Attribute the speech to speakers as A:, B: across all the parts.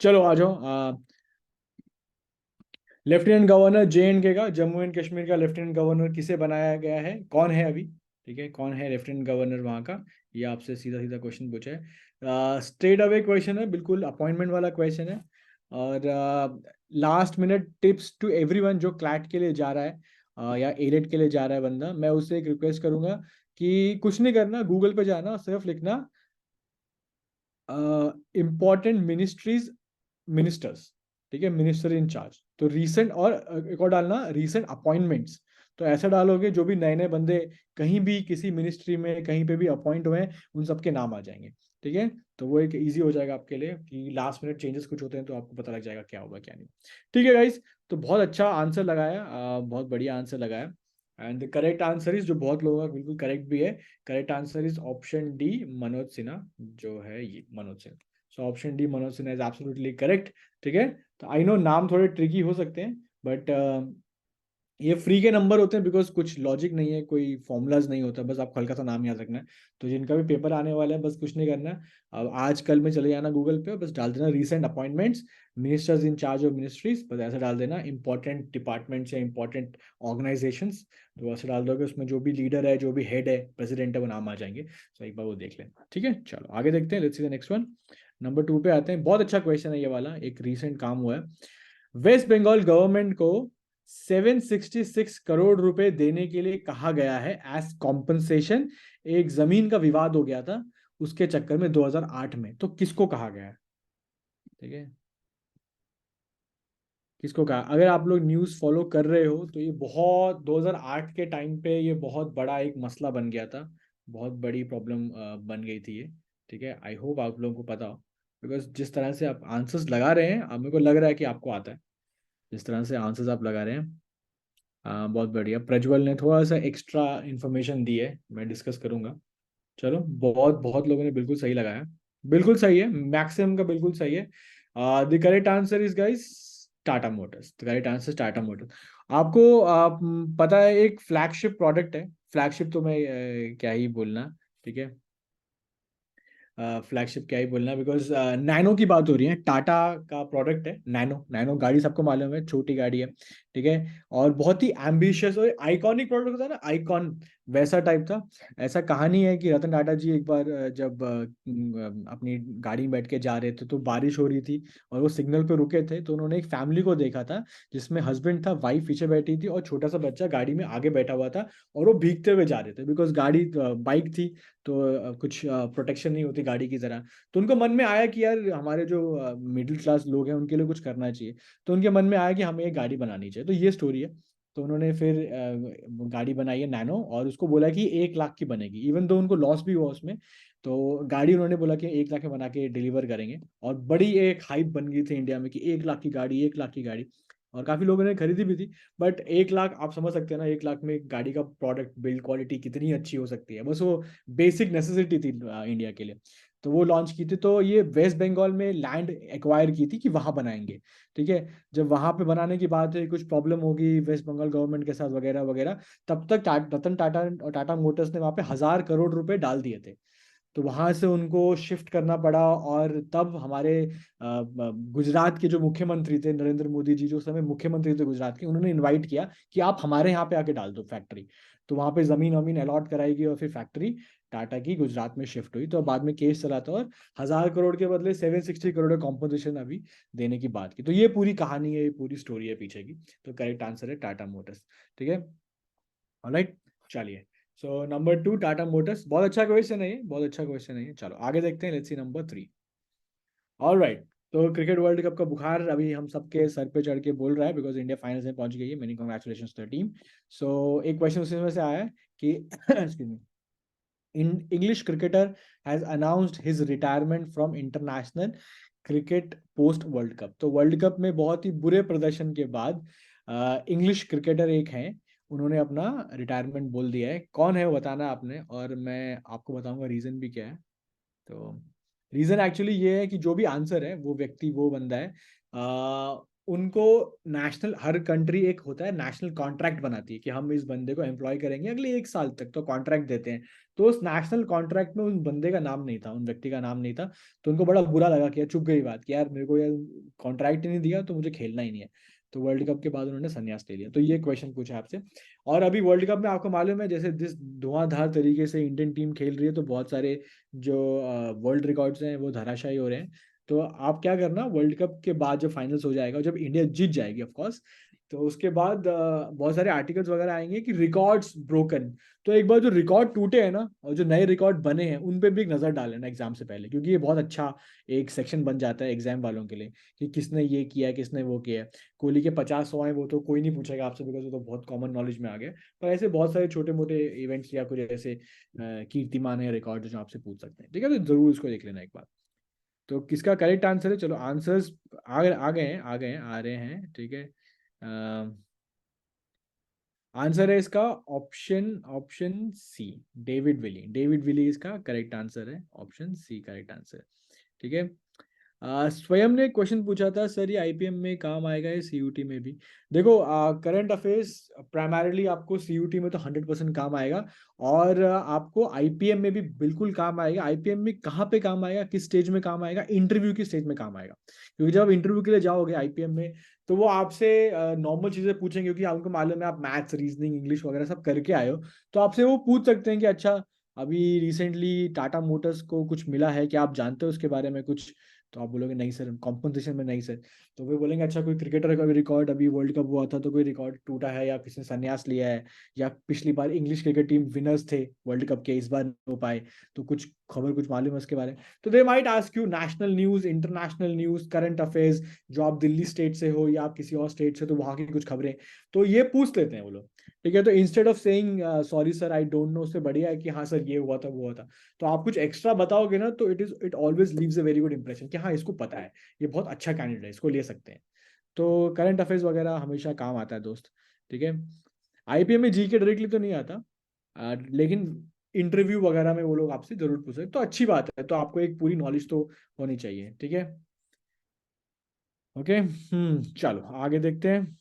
A: चलो आ जाओ। Lieutenant governor JNK का, जम्मू एंड कश्मीर का लेफ्टिनेंट गवर्नर किसे बनाया गया है, कौन है अभी? ठीक है, कौन है लेफ्टिनेंट गवर्नर वहाँ का? ये आपसे सीधा सीधा क्वेश्चन पूछा है, स्ट्रेट अवे क्वेश्चन है, बिल्कुल अपॉइंटमेंट वाला क्वेश्चन है। और last minute tips to everyone जो क्लैट के लिए जा रहा है, या एलेट के लिए जा रहा है बंदा, मैं उससे एक रिक्वेस्ट करूंगा कि कुछ नहीं करना, गूगल पे जाना, सिर्फ लिखना इम्पोर्टेंट मिनिस्ट्रीज, मिनिस्टर्स। ठीक है, मिनिस्टर इन चार्ज, तो रीसेंट, और एक और डालना रीसेंट अपॉइंटमेंट्स। तो ऐसा डालोगे जो भी नए नए बंदे कहीं भी किसी मिनिस्ट्री में कहीं पे भी अपॉइंट हुए हैं, उन सबके नाम आ जाएंगे। ठीक है, तो वो एक इजी हो जाएगा आपके लिए कि लास्ट मिनट चेंजेस कुछ होते हैं तो आपको पता लग जाएगा क्या होगा क्या नहीं। ठीक है गाइस, तो बहुत अच्छा आंसर लगाया, बहुत बढ़िया आंसर लगाया। And the correct answer is, जो बहुत लोगों का बिल्कुल करेक्ट भी है, correct answer is option D, Manoj Sinha, जो है ये Manoj Sinha. So option D, Manoj Sinha is absolutely correct. ठीक है, तो आई नो नाम थोड़े ट्रिकी हो सकते हैं, बट ये फ्री के नंबर होते हैं, बिकॉज कुछ लॉजिक नहीं है, कोई फॉर्मूलाज नहीं होता, बस आपको हल्का सा नाम याद रखना है। तो जिनका भी पेपर आने वाला है, बस कुछ नहीं करना है, अब आज कल में चले जाना गूगल पे, बस डाल देना recent appointments, ministers in charge of ministries, बस ऐसा डाल देना, इंपॉर्टेंट डिपार्टमेंट्स या इंपॉर्टेंट ऑर्गेनाइजेशंस, तो ऐसे डाल दोगे, उसमें जो भी लीडर है, जो भी हेड है, प्रेसिडेंट है, वो नाम आ जाएंगे। तो एक बार वो देख लेना। ठीक है, चलो आगे देखते हैं, let's see the next one. Number 2 पे आते हैं, बहुत अच्छा क्वेश्चन है ये वाला, एक रिसेंट काम हुआ है। वेस्ट बंगाल गवर्नमेंट को 766 करोड़ रुपए देने के लिए कहा गया है एज कॉम्पनसेशन। एक जमीन का विवाद हो गया था उसके चक्कर में 2008 में, तो किसको कहा गया है? ठीक है, किसको कहा? अगर आप लोग न्यूज़ फॉलो कर रहे हो तो ये बहुत 2008 के टाइम पे ये बहुत बड़ा एक मसला बन गया था, बहुत बड़ी प्रॉब्लम बन गई थी ये। ठीक है, आई होप आप लोगों को पता हो, बिकॉज जिस तरह से आप आंसर्स लगा रहे हैं, अब मेरे को लग रहा है कि आपको आता है, जिस तरह से आंसर्स आप लगा रहे हैं। बहुत बढ़िया, प्रज्वल ने थोड़ा सा एक्स्ट्रा इन्फॉर्मेशन दी है, मैं डिस्कस करूंगा। चलो, बहुत बहुत लोगों ने बिल्कुल सही लगाया, बिल्कुल सही है, मैक्सिमम का बिल्कुल सही है। The correct answer is guys Tata Motors, the correct answer Tata Motors. आपको पता है, एक फ्लैगशिप प्रोडक्ट है, फ्लैगशिप तो मैं क्या ही बोलना। ठीक है, फ्लैगशिप क्या ही बोलना, बिकॉज नैनो की बात हो रही है, टाटा का प्रोडक्ट है नैनो। नैनो गाड़ी सबको मालूम है, छोटी गाड़ी है। ठीक है, और बहुत ही एम्बिशियस और आइकॉनिक प्रोडक्ट होता है ना, आइकॉन, वैसा टाइप था। ऐसा कहानी है कि रतन टाटा जी एक बार जब अपनी गाड़ी में बैठ के जा रहे थे, तो बारिश हो रही थी और वो सिग्नल पे रुके थे, तो उन्होंने एक फैमिली को देखा था, जिसमें हस्बैंड था, वाइफ पीछे बैठी थी और छोटा सा बच्चा गाड़ी में आगे बैठा हुआ था, और वो भीगते हुए जा रहे थे, बिकॉज गाड़ी बाइक थी, तो कुछ प्रोटेक्शन नहीं होती गाड़ी की तरह। तो उनको मन में आया कि यार हमारे जो मिडिल क्लास लोग हैं उनके लिए कुछ करना चाहिए, तो उनके मन में आया कि हमें एक गाड़ी बनानी चाहिए, तो ये स्टोरी है। तो उन्होंने फिर गाड़ी बनाई है नैनो, और उसको बोला कि 1 लाख की बनेगी, इवन दो उनको लॉस भी हुआ उसमें। तो गाड़ी उन्होंने बोला कि 1 लाख में बना के डिलीवर करेंगे, और बड़ी एक हाइप बन गई थी इंडिया में कि 1 लाख की गाड़ी, 1 लाख की गाड़ी, और काफी लोगों ने खरीदी भी थी। बट 1 लाख, आप समझ सकते हैं ना, 1 लाख में एक गाड़ी का प्रोडक्ट बिल्ड क्वालिटी कितनी अच्छी हो सकती है, बस वो बेसिक नेसेसिटी थी इंडिया के लिए। तो वो लॉन्च की थी, तो ये वेस्ट बंगाल में लैंड एक्वायर की थी कि वहां बनाएंगे। ठीक है, जब वहां पे बनाने की बात है, कुछ प्रॉब्लम होगी वेस्ट बंगाल गवर्नमेंट के साथ वगैरह वगैरह, तब तक रतन टाटा और टाटा मोटर्स ने वहां पे 1,000 करोड़ रुपए डाल दिए थे। तो वहां से उनको शिफ्ट करना पड़ा, और तब हमारे गुजरात के जो मुख्यमंत्री थे, नरेंद्र मोदी जी, जो उस समय मुख्यमंत्री थे गुजरात के, उन्होंने इनवाइट किया कि आप हमारे यहाँ पे आके डाल दो फैक्ट्री। तो वहां पे जमीन वमीन अलॉट कराई गई, और फिर फैक्ट्री टाटा की गुजरात में शिफ्ट हुई। तो बाद में केस चला था, और 1,000 करोड़ के बदले 760 करोड़ का कॉम्पोजिशन अभी देने की बात की। तो ये पूरी कहानी है, ये पूरी स्टोरी है पीछे की। तो करेक्ट आंसर है टाटा मोटर्स। ठीक है, ऑलराइट, चलिए। सो नंबर 2 टाटा मोटर्स, बहुत अच्छा क्वेश्चन है ये, बहुत अच्छा क्वेश्चन है ये। चलो आगे देखते हैं, लेट्स सी नंबर 3। ऑलराइट, तो क्रिकेट वर्ल्ड कप का बुखार अभी हम सबके सर पे चढ़ के बोल रहा है, बिकॉज इंडिया फाइनल्स में पहुंच गई है, many congratulation to the team. So एक क्वेश्चन उसी में से आया है कि excuse me, an English cricketer has announced his retirement from international cricket post world cup. तो वर्ल्ड कप में बहुत ही बुरे प्रदर्शन के बाद इंग्लिश क्रिकेटर एक हैं, उन्होंने अपना रिटायरमेंट बोल दिया है। कौन है वो बताना आपने, और मैं आपको बताऊंगा रीजन भी क्या है। तो रीजन एक्चुअली ये है कि जो भी आंसर है, वो व्यक्ति, वो बंदा है, उनको नेशनल, हर कंट्री एक होता है नेशनल कॉन्ट्रैक्ट बनाती है कि हम इस बंदे को एम्प्लॉय करेंगे अगले 1 साल तक, तो कॉन्ट्रैक्ट देते हैं। तो उस नेशनल कॉन्ट्रैक्ट में उस बंदे का नाम नहीं था, उन व्यक्ति का नाम नहीं था। तो उनको बड़ा बुरा लगा कि यार चुप गई बात कि यार मेरे को यार कॉन्ट्रैक्ट ही नहीं दिया तो मुझे खेलना ही नहीं है। तो वर्ल्ड कप के बाद उन्होंने संन्यास ले लिया। तो ये क्वेश्चन पूछा आपसे। और अभी वर्ल्ड कप में आपको मालूम है जैसे जिस धुआंधार तरीके से इंडियन टीम खेल रही है, तो बहुत सारे जो वर्ल्ड रिकॉर्ड्स हैं वो धराशायी हो रहे हैं। तो आप क्या करना, वर्ल्ड कप के बाद जब फाइनल्स हो जाएगा, जब इंडिया जीत जाएगी ऑफ कोर्स, तो उसके बाद बहुत सारे आर्टिकल्स वगैरह आएंगे कि रिकॉर्ड्स ब्रोकन। तो एक बार जो रिकॉर्ड टूटे हैं ना और जो नए रिकॉर्ड बने हैं उन पे भी एक नजर डाल लेना एग्जाम से पहले, क्योंकि ये बहुत अच्छा एक सेक्शन बन जाता है एग्जाम वालों के लिए कि किसने ये किया, किसने वो किया। कोहली के 50 100 हैं वो तो कोई नहीं पूछेगा आपसे, बिकॉज वो तो बहुत कॉमन नॉलेज में आ गया। पर ऐसे बहुत सारे छोटे मोटे इवेंट्स या कुछ ऐसे कीर्तिमान है रिकॉर्ड जो आपसे पूछ सकते हैं, ठीक है। तो जरूर इसको देख लेना एक बार। तो किसका करेक्ट आंसर है, चलो आंसर्स आ गए हैं, आ रहे हैं, ठीक है। आंसर है इसका option option C, David Willey. David Willey इसका करेक्ट आंसर है, ऑप्शन सी करेक्ट आंसर, ठीक है। स्वयं ने क्वेश्चन पूछा था सर ये आईपीएम में काम आएगा या सीयूटी में भी। देखो करंट अफेयर्स प्राइमरीली आपको सीयूटी में तो 100% काम आएगा, और आपको आईपीएम में भी बिल्कुल काम आएगा। आईपीएम में कहाँ पे काम आएगा, किस स्टेज में काम आएगा, इंटरव्यू की स्टेज में काम आएगा। क्योंकि जब आप इंटरव्यू के लिए जाओगे आईपीएम में, तो वो आपसे नॉर्मल चीजें पूछेंगे, क्योंकि आपको मालूम है आप मैथ्स रीजनिंग इंग्लिश वगैरह सब करके आए हो। तो आपसे वो पूछ सकते हैं कि अच्छा अभी रिसेंटली टाटा मोटर्स को कुछ मिला है, क्या आप जानते हो उसके बारे में कुछ। तो आप बोलोगे नहीं सर, कॉम्पनसेशन में नहीं सर। तो वे बोलेंगे अच्छा कोई क्रिकेटर का भी रिकॉर्ड, अभी वर्ल्ड कप हुआ था तो कोई रिकॉर्ड टूटा है या किसी ने संन्यास लिया है, या पिछली बार इंग्लिश क्रिकेट टीम विनर्स थे वर्ल्ड कप के, इस बार नहीं हो पाए, तो कुछ खबर कुछ मालूम है उसके बारे में। तो they might ask you national news, international news, current affairs, जो आप दिल्ली स्टेट से हो या आप किसी और स्टेट से, तो वहां की कुछ खबरें, तो ये पूछ लेते हैं वो लोग, ठीक है। तो instead of saying sorry sir I don't know, उससे बढ़िया है कि हाँ सर ये हुआ था वो हुआ था। तो आप कुछ एक्स्ट्रा बताओगे ना, तो it always leaves a very good impression कि हाँ इसको पता है, ये बहुत अच्छा कैंडिडेट है, इसको ले सकते हैं। तो करंट अफेयर्स वगैरह हमेशा काम आता है दोस्त, ठीक है। आईपीएम में जी के डायरेक्टली तो नहीं आता, लेकिन इंटरव्यू वगैरह में वो लोग आपसे जरूर पूछे, तो अच्छी बात है। तो आपको एक पूरी नॉलेज तो होनी चाहिए, ठीक है। ओके, चलो आगे देखते हैं।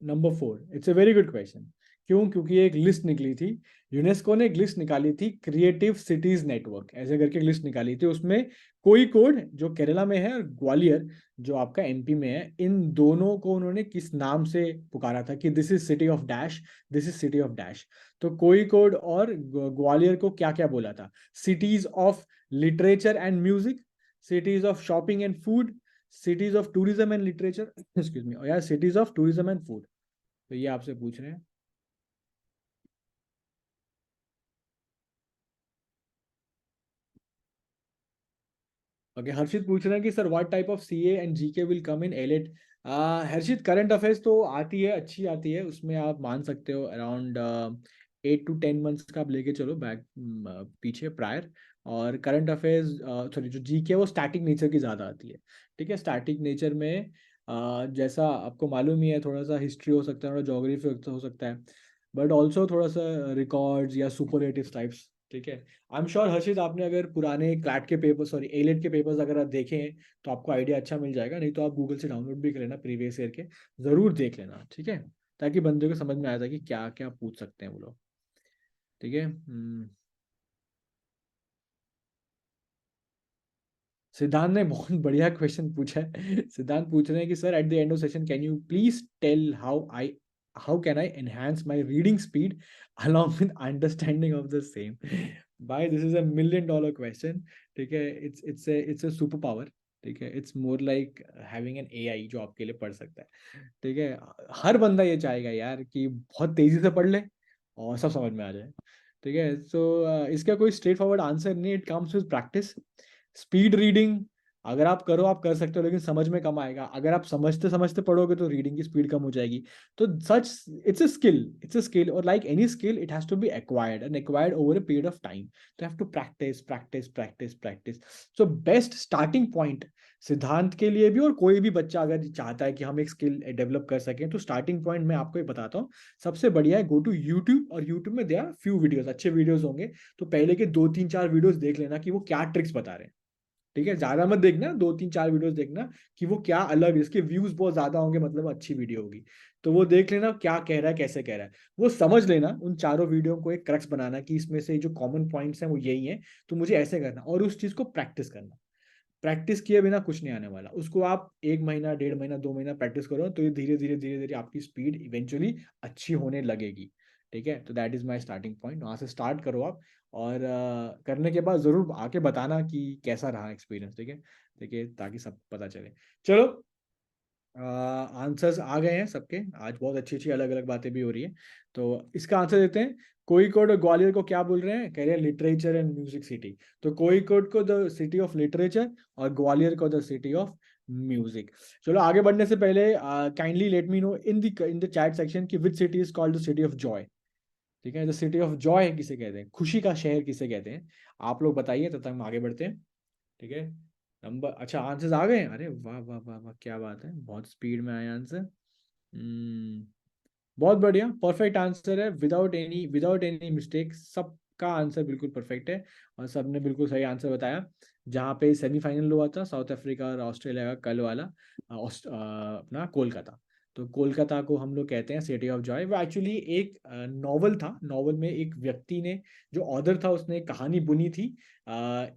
A: Number 4, it's a very good question. क्यों? क्योंकि एक लिस्ट निकली थी, यूनेस्को ने एक लिस्ट निकाली थी, क्रिएटिव सिटीज नेटवर्क ऐसे करके लिस्ट निकाली थी। उसमें कोझिकोड जो केरला में है और ग्वालियर जो आपका एमपी में है, इन दोनों को उन्होंने किस नाम से पुकारा था कि this is city of dash, this is city of dash. तो कोझिकोड और ग्वालियर को क्या क्या बोला था? Cities of literature and music, cities of shopping and food, cities of tourism and literature, excuse me, और यार cities of tourism and food. तो ये आपसे पूछ रहे हैं। ओके, हर्षित पूछ रहे हैं कि sir what type of CA and GK will come in elite. Harshit current affairs तो आती है, अच्छी आती है, उसमें आप मान सकते हो अराउंड 8 to 10 मंथ्स का आप लेके चलो बैक, पीछे प्रायर। और करंट अफेयर्स, सॉरी जो जीके है वो स्टैटिक नेचर की ज़्यादा आती है, ठीक है। स्टैटिक नेचर में जैसा आपको मालूम ही है, थोड़ा सा हिस्ट्री हो सकता है, थोड़ा जोग्राफी हो सकता है, बट ऑल्सो थोड़ा सा रिकॉर्ड्स या सुपरलेटिव टाइप्स, ठीक है। आई एम श्योर हर्षित आपने अगर पुराने क्लैट के पेपर, सॉरी एलेट के पेपर्स अगर आप देखे हैं तो आपको आइडिया अच्छा मिल जाएगा, नहीं तो आप गूगल से डाउनलोड भी कर लेना प्रीवियस ईयर के, जरूर देख लेना, ठीक है। ताकि बंदे को समझ में आ जाए कि क्या क्या पूछ सकते हैं वो लोग, ठीक है। सिद्धांत ने बहुत बढ़िया क्वेश्चन पूछा है। सिद्धांत पूछ रहे हैं कि sir at the end of session can you please tell how can I enhance my reading speed along with understanding of the same। भाई this is a $1 million question, ठीक है। इट्स अ सुपर पावर, ठीक है। It's more like having an AI जो आपके लिए पढ़ सकता है, ठीक है। हर बंदा ये चाहेगा यार कि बहुत तेजी से पढ़ ले और सब समझ में आ जाए, ठीक है। सो इसका कोई स्ट्रेट फॉरवर्ड आंसर नहीं, it comes with practice. Speed reading अगर आप करो आप कर सकते हो, लेकिन समझ में कम आएगा। अगर आप समझते समझते पढ़ोगे तो रीडिंग की स्पीड कम हो जाएगी। तो सच, इट्स अ स्किल और like any skill it has to be acquired and acquired over a period of time. तो have to practise practise practise practise. So best starting point Siddhant के लिए भी, और कोई भी बच्चा अगर चाहता है कि हम एक स्किल डेवलप कर सकें, तो स्टार्टिंग पॉइंट मैं आपको ये बताता हूँ। सबसे बढ़िया है गो टू यूट्यूब, और यूट्यूब में देयर आर फ्यू वीडियोस, अच्छे वीडियोस होंगे। तो पहले के 2 3 4 वीडियोस देख लेना कि वो क्या ट्रिक्स बता रहे हैं, ठीक है, ज्यादा मत देखना, 2 3 4 वीडियोस देखना कि वो क्या अलग है, इसके व्यूज बहुत ज्यादा होंगे मतलब अच्छी वीडियो होगी। तो वो देख लेना क्या कह रहा है कैसे कह रहा है, वो समझ लेना उन चारों वीडियो को एक क्रक्स बनाना कि इसमें से जो कॉमन पॉइंट्स हैं वो यही है, तो मुझे ऐसे करना, और उस चीज को प्रैक्टिस करना। प्रैक्टिस किए बिना कुछ नहीं आने वाला, उसको आप 1 महीना 1.5 महीना 2 महीना प्रैक्टिस करो, तो ये धीरे धीरे धीरे धीरे आपकी स्पीड इवेंचुअली अच्छी होने लगेगी। ठीक है, तो that is my starting point, वहां से स्टार्ट करो आप। और करने के बाद जरूर आके बताना कि कैसा रहा एक्सपीरियंस। ठीक है, देखिए ताकि सब पता चले। चलो, आंसर्स आ गए हैं सबके, आज बहुत अच्छी अच्छी अलग अलग बातें भी हो रही है। तो इसका आंसर देते हैं। कोझिकोड और ग्वालियर को क्या बोल रहे हैं, कह रहे हैं लिटरेचर एंड म्यूजिक सिटी। तो कोझिकोड को द सिटी ऑफ लिटरेचर और ग्वालियर को द सिटी ऑफ म्यूजिक। चलो आगे बढ़ने से पहले kindly let me know in the chat section कि which city is called the city of joy. ठीक है, द सिटी ऑफ जॉय किसे कहते हैं, खुशी का शहर किसे कहते हैं, आप लोग बताइए, तब तक हम आगे बढ़ते हैं। ठीक है, नंबर, अच्छा आंसर्स आ गए, अरे वाह वाह वाह वाह, क्या बात है, बहुत स्पीड में आए आंसर। बहुत बढ़िया, परफेक्ट आंसर है, विदाउट एनी मिस्टेक, सबका आंसर बिल्कुल परफेक्ट है। और सबने बिल्कुल सही आंसर बताया। जहाँ पे सेमीफाइनल हुआ था साउथ अफ्रीका और ऑस्ट्रेलिया का कल वाला, अपना कोलकाता। तो कोलकाता को हम लोग कहते हैं सिटी ऑफ जॉय। वो एक्चुअली एक नॉवल था, नॉवल में एक व्यक्ति ने, जो ऑथर था, उसने एक कहानी बुनी थी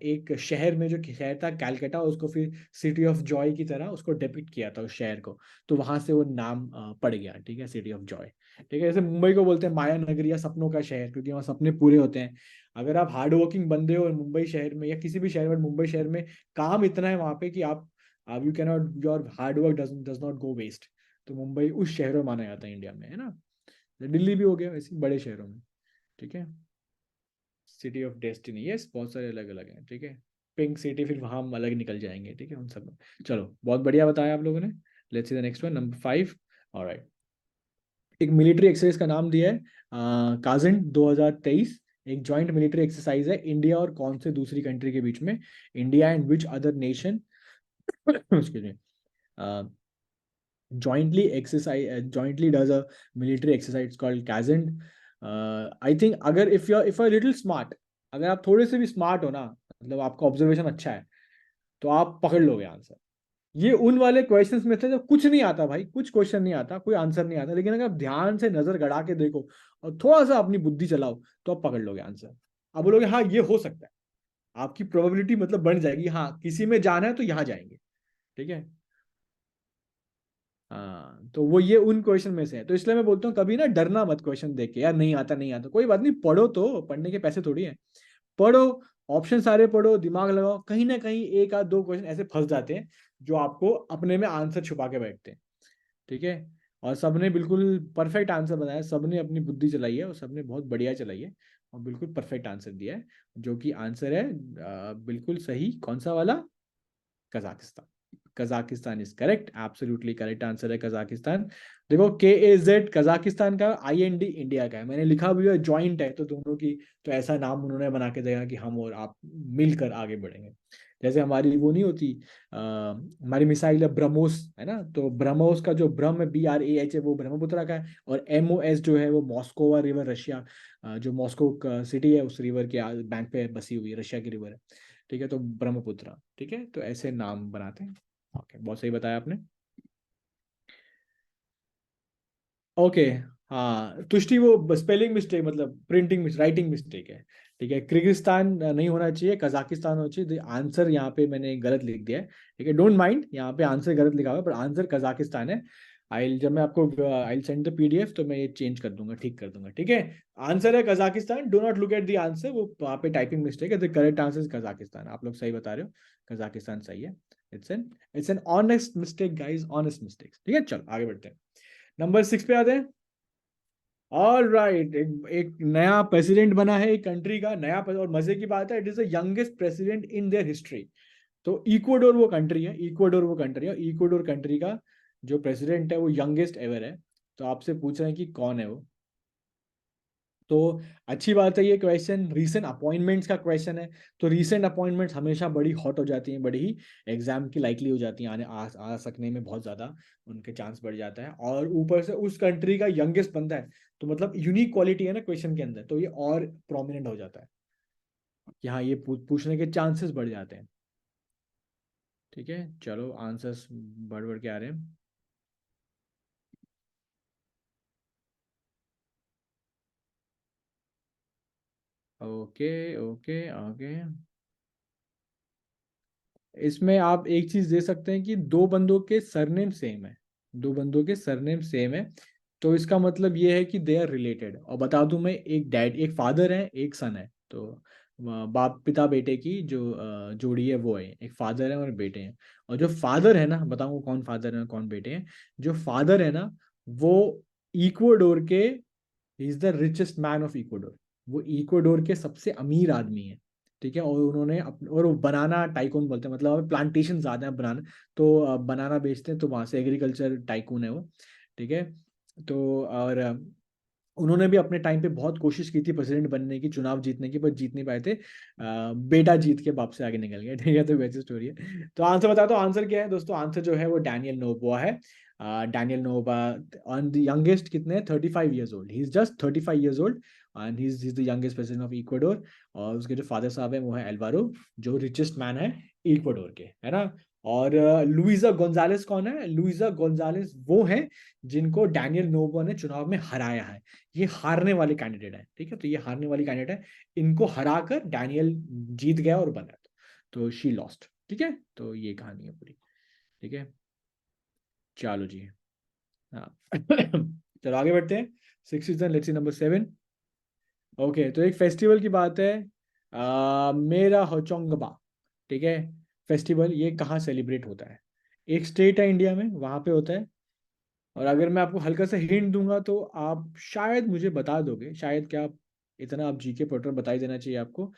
A: एक शहर में, जो शहर था कैलकाटा, उसको फिर सिटी ऑफ जॉय की तरह उसको डिपिक्ट किया था उस शहर को। तो वहां से वो नाम पड़ गया, ठीक है, सिटी ऑफ जॉय। ठीक है, जैसे मुंबई को बोलते हैं माया नगरी या सपनों का शहर, क्योंकि वहाँ सपने पूरे होते हैं। अगर आप हार्ड वर्किंग बंदे हो और मुंबई शहर में या किसी भी शहर में, मुंबई शहर में काम इतना है वहाँ पे कि आप you can not, your hard work does not go waste. तो मुंबई उस शहर में माना जाता है इंडिया में, है ना। दिल्ली भी हो गया वैसे बड़े शहरों में। ठीक है, सिटी ऑफ डेस्टिनी, यस, बहुत सारे अलग अलग हैं। ठीक है, पिंक सिटी फिर वहां हम अलग निकल जाएंगे, ठीक है, उन सब में। चलो, बहुत बढ़िया बताया आप लोगों ने। Let's see the next one, number 5। Alright, एक मिलिट्री एक्सरसाइज का नाम दिया है काजिन 2023। एक जॉइंट मिलिट्री एक्सरसाइज है इंडिया और कौन से दूसरी कंट्री के बीच में, India and which other nation, excuse me, jointly does a military exercise called Kazand. I think अगर if you're little smart, अगर आप थोड़े से भी स्मार्ट हो ना, मतलब आपका ऑब्जर्वेशन अच्छा है, तो आप पकड़ लोगे आंसर। ये उन वाले क्वेश्चंस में थे जब कुछ नहीं आता भाई, कुछ क्वेश्चन नहीं आता, कोई आंसर नहीं आता, लेकिन अगर आप ध्यान से नजर गड़ा के देखो और थोड़ा सा अपनी बुद्धि चलाओ, तो आप पकड़ लोगे आंसर। आप बोलोगे हाँ ये हो सकता है, आपकी प्रोबेबिलिटी मतलब बढ़ जाएगी, हाँ किसी में जाना है तो यहाँ जाएंगे। ठीक है, हाँ, तो वो ये उन क्वेश्चन में से है, तो इसलिए मैं बोलता हूँ कभी ना डरना मत क्वेश्चन देख के, यार नहीं आता नहीं आता, कोई बात नहीं, पढ़ो, तो पढ़ने के पैसे थोड़ी है। पढ़ो, ऑप्शन सारे पढ़ो, दिमाग लगाओ, कहीं ना कहीं एक आध दो क्वेश्चन ऐसे फंस जाते हैं जो आपको अपने में आंसर छुपा के बैठते हैं। ठीक है, और सबने बिल्कुल परफेक्ट आंसर बताया, सबने अपनी बुद्धि चलाई है और सबने बहुत बढ़िया चलाई है, और बिल्कुल परफेक्ट आंसर दिया है। जो कि आंसर है बिल्कुल सही, कौन सा वाला, Kazakhstan. Kazakhstan is correct, absolutely correct answer है कजाकिस्तान। देखो, KAZ कजाकिस्तान का, IND इंडिया का है, मैंने लिखा भी है ज्वाइंट है तो दोनों की, तो ऐसा नाम उन्होंने बना के देगा कि हम और आप मिलकर आगे बढ़ेंगे। जैसे हमारी वो नहीं होती, हमारी मिसाइल है ब्रह्मोस, है ना, तो ब्रह्मोस का जो ब्रह्म है, BRAH है, वो ब्रह्मपुत्र का है, और MOS जो है वो मॉस्कोवा रिवर, रशिया, जो मॉस्को सिटी है उस रिवर के बैंक पे बसी हुई है, रशिया की रिवर है। ठीक है, तो ब्रह्मपुत्र, ठीक है, तो ऐसे नाम बनाते हैं। ओके, बहुत सही बताया आपने। ओके, हाँ तुष्टि, वो स्पेलिंग मिस्टेक, मतलब प्रिंटिंग राइटिंग मिस्टेक है। ठीक है, किर्गिस्तान नहीं होना चाहिए, कजाकिस्तान होना चाहिए, आंसर यहाँ पे मैंने गलत लिख दिया है। ठीक है, डोंट माइंड, यहाँ पे आंसर गलत लिखा हुआ है, पर आंसर कजाकिस्तान है। आई जब मैं आपको आई सेंड द PDF, तो मैं ये चेंज कर दूंगा, ठीक कर दूंगा। ठीक है, आंसर है Kazakhstan, do not look at the answer, वो वहाँ पे टाइपिंग मिस्टेक है, the correct answer is Kazakhstan, आप लोग सही बता रहे हो, कजाकिस्तान सही है। It's an honest mistake guys, honest mistake. ठीक है, चलो आगे बढ़ते हैं, नंबर 6 पे आते हैं। ऑल राइट, एक नया प्रेसिडेंट बना है एक कंट्री का, और मजे की बात है, it is the youngest president in their history. तो इक्वाडोर वो कंट्री है, इक्वाडोर कंट्री का जो प्रेसिडेंट है वो यंगेस्ट एवर है। तो आपसे पूछ रहे हैं कि कौन है वो। तो अच्छी बात है, ये क्वेश्चन रीसेंट अपॉइंटमेंट्स का क्वेश्चन है। तो रीसेंट अपॉइंटमेंट्स हमेशा बड़ी हॉट हो जाती हैं, बड़ी ही एग्जाम की लाइकली हो जाती हैं, आने आ सकने में बहुत ज़्यादा उनके चांस बढ़ जाता है, और ऊपर से उस कंट्री का यंगेस्ट बंदा है, तो मतलब यूनिक क्वालिटी है ना क्वेश्चन के अंदर, तो ये और प्रोमिनेंट हो जाता है कि हाँ ये पूछने के चांसेस बढ़ जाते हैं। ठीक है, चलो आंसर्स बढ़ बढ़ के आ रहे हैं। Okay okay okay. इसमें आप एक चीज दे सकते हैं कि दो बंदों के सरनेम सेम है, दो बंदों के सरनेम सेम है, तो इसका मतलब ये है कि दे आर रिलेटेड। और बता दूं मैं, एक डैड, एक फादर है, एक सन है, तो बाप पिता बेटे की जो जोड़ी है वो है, एक फादर है और बेटे हैं। और जो फादर है ना, बताऊंगा कौन फादर है कौन बेटे हैं। जो फादर है ना, वो इक्वाडोर के, he is the richest man of Ecuador. वो इक्वाडोर के सबसे अमीर आदमी है। ठीक है, और उन्होंने और वो बनाना टाइकून बोलते हैं, मतलब प्लांटेशन ज्यादा है बनाना, तो बनाना बेचते हैं, तो वहां से एग्रीकल्चर टाइकून है वो। ठीक है, तो और उन्होंने भी अपने टाइम पे बहुत कोशिश की थी प्रेसिडेंट बनने की, चुनाव जीतने की, पर जीत नहीं पाए थे। बेटा जीत के बाप से आगे निकल गया। ठीक है, तो वैसी स्टोरी है। तो आंसर बता दो, आंसर क्या है दोस्तों? आंसर जो है वो डैनियल नोबोआ है। Daniel nova, on the youngest कितने, 35 years old, he is just 35 years old, and he is the youngest president of Ecuador. और उसके जो फादर साहब है वो है एल्वारो, जो रिचेस्ट मैन है इक्वाडोर के, है ना। और लुइजा गोंजालेस कौन है? लुइजा गोंजालेस वो है जिनको डैनियल नोबो ने चुनाव में हराया है। ये हारने वाले कैंडिडेट है, ठीक है, तो ये हारने वाली कैंडिडेट है। इनको हराकर डैनियल जीत गया और बना, तो शी लॉस्ट। ठीक है, तो ये कहानी है पूरी। ठीक है, चलो जी। हाँ चलो आगे बढ़ते हैं। Six season, let's see number 7। Okay, तो एक फेस्टिवल की बात है, मेरा होचोंगबा। ठीक है, फेस्टिवल ये कहाँ सेलिब्रेट होता है? एक स्टेट है इंडिया में, वहां पे होता है। और अगर मैं आपको हल्का सा हिंट दूंगा तो आप शायद मुझे बता दोगे, शायद, क्या आप, इतना आप जीके पॉटर बता ही देना चाहिए आपको।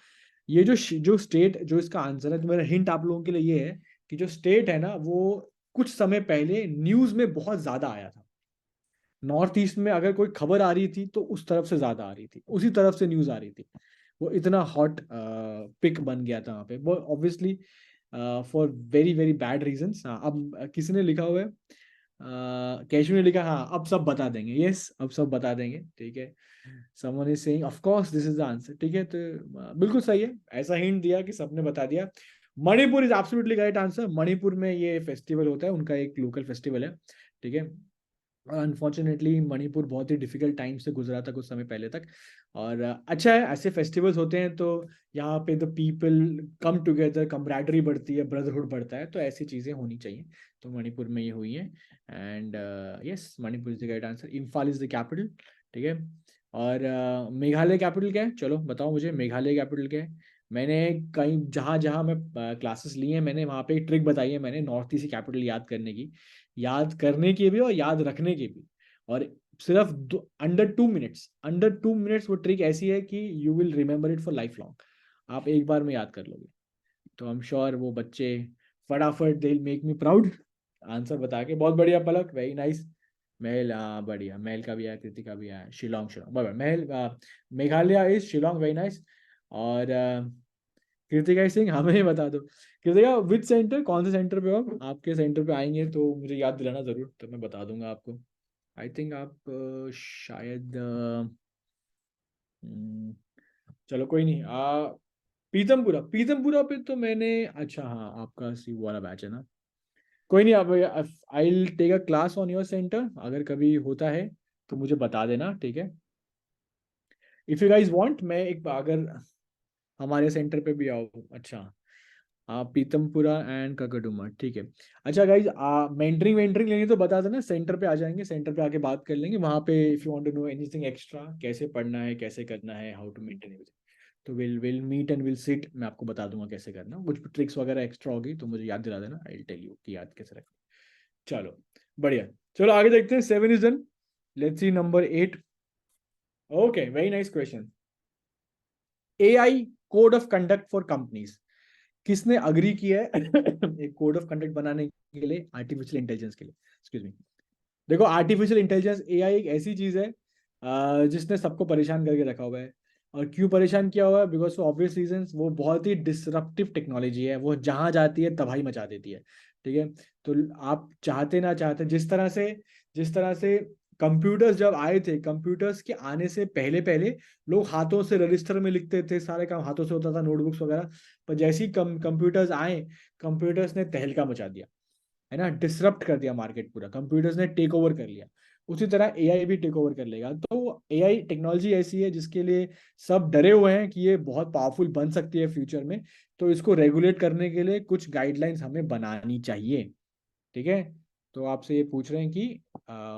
A: ये जो स्टेट, जो इसका आंसर है, तो मेरा हिंट आप लोगों के लिए ये है कि जो स्टेट है ना, वो कुछ समय पहले न्यूज में बहुत ज्यादा आया था। नॉर्थ ईस्ट में अगर कोई खबर आ रही थी तो उस तरफ से ज्यादा आ रही थी, उसी तरफ से न्यूज आ रही थी। वो इतना हॉट पिक बन गया था वहाँ पे, वो obviously for very very bad reasons. हाँ, अब किसी ने लिखा हुआ है, कैशू ने लिखा, हाँ अब सब बता देंगे, यस अब सब बता देंगे। ठीक है, someone is saying of course this is the answer. ठीक है, तो बिल्कुल सही है, ऐसा हिंट दिया कि सबने बता दिया। Manipur is absolutely right answer. Manipur में ये फेस्टिवल होता है, उनका एक लोकल फेस्टिवल है। ठीक है, अनफॉर्चुनेटली मणिपुर बहुत ही डिफिकल्ट टाइम से गुजरा था कुछ समय पहले तक। और अच्छा है, ऐसे फेस्टिवल्स होते हैं तो यहाँ पे द पीपल कम टुगेदर, कम्ब्रैडरी बढ़ती है, ब्रदरहुड बढ़ता है, तो ऐसी चीज़ें होनी चाहिए। तो मणिपुर में ये हुई है। And yes, Manipur is the right answer. Imphal is the capital. ठीक है, और मेघालय कैपिटल क्या है? चलो बताओ मुझे, मेघालय कैपिटल क्या है? मैंने कहीं जहाँ जहाँ मैं क्लासेस ली हैं, मैंने वहाँ पे एक ट्रिक बताई है मैंने, नॉर्थ ईस्ट कैपिटल याद करने की, याद करने की भी और याद रखने की भी। और सिर्फ अंडर 2 मिनट्स, अंडर 2 मिनट्स वो ट्रिक ऐसी है कि you will remember it for life long. आप एक बार में याद कर लोगे। तो आई एम श्योर वो बच्चे फटाफट they make me proud answer बता के। बहुत बढ़िया पलक, वेरी नाइस। महल, बढ़िया, महल का भी है, कृतिका भी है, शिलोंग, शिलोंग बराबर, महल Meghalaya is Shillong, very nice. और कृतिका सिंह, हमें ही बता दो, कृतिका विच सेंटर, कौन से सेंटर पे हो आप? आपके सेंटर पे आएंगे तो मुझे याद दिलाना जरूर, तो मैं बता दूंगा आपको। आई थिंक आप शायद हम्म, चलो कोई नहीं, पीतमपुरा, पीतमपुरा पे तो मैंने, अच्छा हाँ, आपका सी वाला बैच है ना। कोई नहीं, अब I will take a class on your centre, अगर कभी होता है तो मुझे बता देना। ठीक है, इफ यू गाइज वांट, मैं एक अगर हमारे सेंटर पे भी आओ। अच्छा, पीतमपुरा एंड काकड़ुमा, ठीक है। अच्छा गाइज, मेंटरिंग वेंटरिंग लेनी तो बता देना, सेंटर पे आ जाएंगे, सेंटर पे आके बात कर लेंगे वहां पे। If you want to know anything extra, कैसे पढ़ना है, कैसे करना है, हाउ टू मेंटेन एवरीथिंग, तो will meet and will sit, मैं आपको बता दूंगा कैसे करना। कुछ ट्रिक्स वगैरह एक्स्ट्रा होगी तो मुझे याद दिला देना, आई विल टेल यू कि याद कैसे रखना। चलो बढ़िया, चलो आगे देखते हैं। 7 is done, let's see number 8। Okay, very nice question. AI code of conduct for companies, किसने अग्री किया है एक कोड ऑफ कंडक्ट बनाने के लिए आर्टिफिशियल इंटेलिजेंस के लिए? Excuse me. देखो, आर्टिफिशियल इंटेलिजेंस, AI एक ऐसी चीज है जिसने सबको परेशान करके रखा हुआ है। और क्यों परेशान किया हुआ है? बिकॉज फॉर ऑब्वियस रीजंस, वो बहुत ही डिसरप्टिव टेक्नोलॉजी है, वो जहां जाती है तबाही मचा देती है। ठीक है, तो आप चाहते ना चाहते, जिस तरह से कंप्यूटर्स जब आए थे, कंप्यूटर्स के आने से पहले पहले लोग हाथों से रजिस्टर में लिखते थे, सारे काम हाथों से होता था, नोटबुक्स वगैरह। पर जैसे ही कंप्यूटर्स आए, कंप्यूटर्स ने तहलका मचा दिया, है ना, डिसरप्ट कर दिया मार्केट पूरा, कंप्यूटर्स ने टेक ओवर कर लिया। उसी तरह एआई भी टेक ओवर कर लेगा। तो एआई टेक्नोलॉजी ऐसी है जिसके लिए सब डरे हुए हैं कि ये बहुत पावरफुल बन सकती है फ्यूचर में। तो इसको रेगुलेट करने के लिए कुछ गाइडलाइंस हमें बनानी चाहिए। ठीक है। तो आपसे ये पूछ रहे हैं कि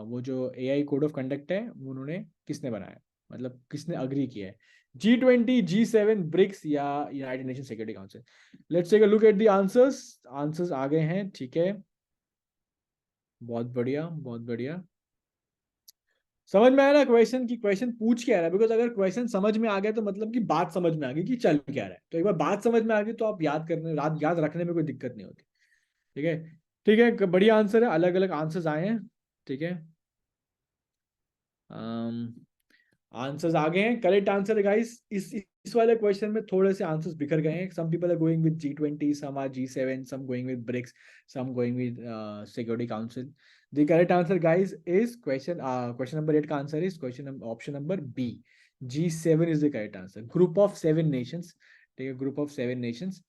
A: वो जो एआई कोड ऑफ कंडक्ट है वो उन्होंने किसने बनाया, मतलब किसने अग्री किया है, G20, G7, ब्रिक्स या United Nation Security Council. Let's take a look at the answers. Answers आ गए हैं, ठीक है, बहुत बढ़िया बहुत बढ़िया। समझ में आया ना क्वेश्चन, की क्वेश्चन पूछ क्या रहा है? बिकॉज अगर क्वेश्चन समझ में आ गया तो मतलब कि बात समझ में आ गई कि चल क्या रहा है। तो एक बार बात समझ में आ गई तो आप याद रखने में कोई दिक्कत नहीं होती। ठीक है। ठीक है, बढ़िया आंसर है, अलग अलग आंसर्स आए हैं। ठीक है, आंसर्स आ गए हैं, करेक्ट आंसर है गाइस। इस वाले क्वेश्चन में थोड़े से आंसर्स बिखर गए हैं। Some people are going with G20, some are G7, some going with BRICS, some going with security council. The correct answer guys is question number 8 का answer is question option number B, G7 is the correct answer. Group of 7 nations, ठीक है, group of 7 Nations.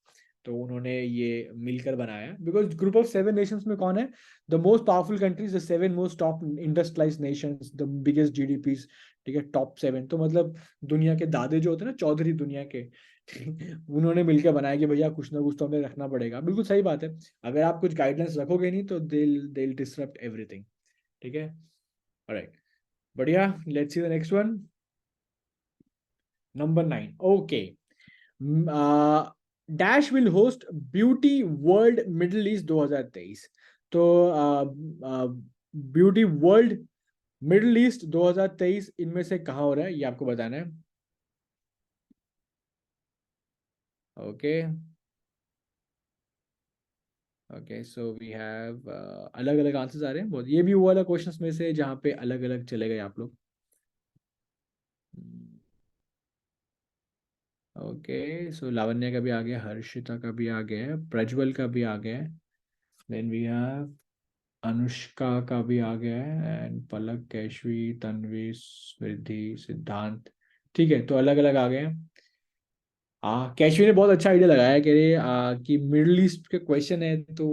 A: तो उन्होंने ये मिलकर बनाया, because group of 7 Nations में कौन है? The most powerful countries, the 7 most top industrialised Nations, the biggest GDPs। ठीक है, टॉप 7। तो मतलब दुनिया के दादे जो होते हैं ना, चौधरी दुनिया के, उन्होंने मिलकर बनाया कि भैया कुछ ना कुछ तो हमें रखना पड़ेगा। बिल्कुल सही बात है, अगर आप कुछ गाइडलाइंस रखोगे नहीं तो दे डिसरप्ट एवरीथिंग। ठीक है, ऑलराइट, बढ़िया। Let's see the next one, number 9। Okay, dash will host beauty world middle east 2023। तो ब्यूटी वर्ल्ड मिडिल ईस्ट 2023 इनमें से कहाँ हो रहा है, ये आपको बताना है। Okay, okay, so we have अलग अलग आंसर्स आ रहे हैं बहुत। ये भी वो वाला क्वेश्चंस में से जहाँ पे अलग अलग चले गए आप लोग। ओके, सो लावण्य का भी आ गया, हर्षिता का भी आ गया है, प्रज्वल का भी आ गया है, देन वी हैव अनुष्का का भी आ गया है, एंड पलक, कैशवी, तन्वी, स्मृति, सिद्धांत। ठीक है, तो अलग अलग आ गए हैं। कैशवी ने बहुत अच्छा आइडिया लगाया है, कह रहे कि मिडिल ईस्ट के क्वेश्चन है तो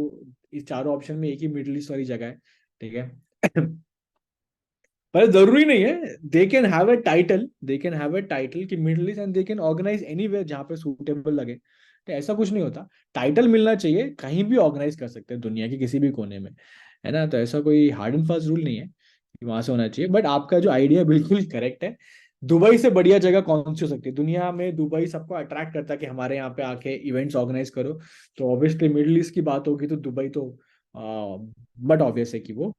A: इस चारों ऑप्शन में एक ही मिडिल ईस्ट वाली जगह है। ठीक है। पर जरूरी नहीं है, they can have a title, they can have a title कि middle east, and they can organise anywhere जहाँ पे सूटेबल लगे। तो ऐसा कुछ नहीं होता, टाइटल मिलना चाहिए, कहीं भी ऑर्गेनाइज कर सकते हैं दुनिया के किसी भी कोने में, है ना। तो ऐसा कोई हार्ड एंड फास्ट रूल नहीं है कि वहां से होना चाहिए। बट आपका जो आइडिया बिल्कुल करेक्ट है। दुबई से बढ़िया जगह कौन सी हो सकती है दुनिया में? दुबई सबको अट्रैक्ट करता है कि हमारे यहाँ पे आके इवेंट्स ऑर्गेनाइज करो। तो ऑब्वियसली मिडिल ईस्ट की बात होगी तो दुबई तो बट ऑब्वियस है कि वो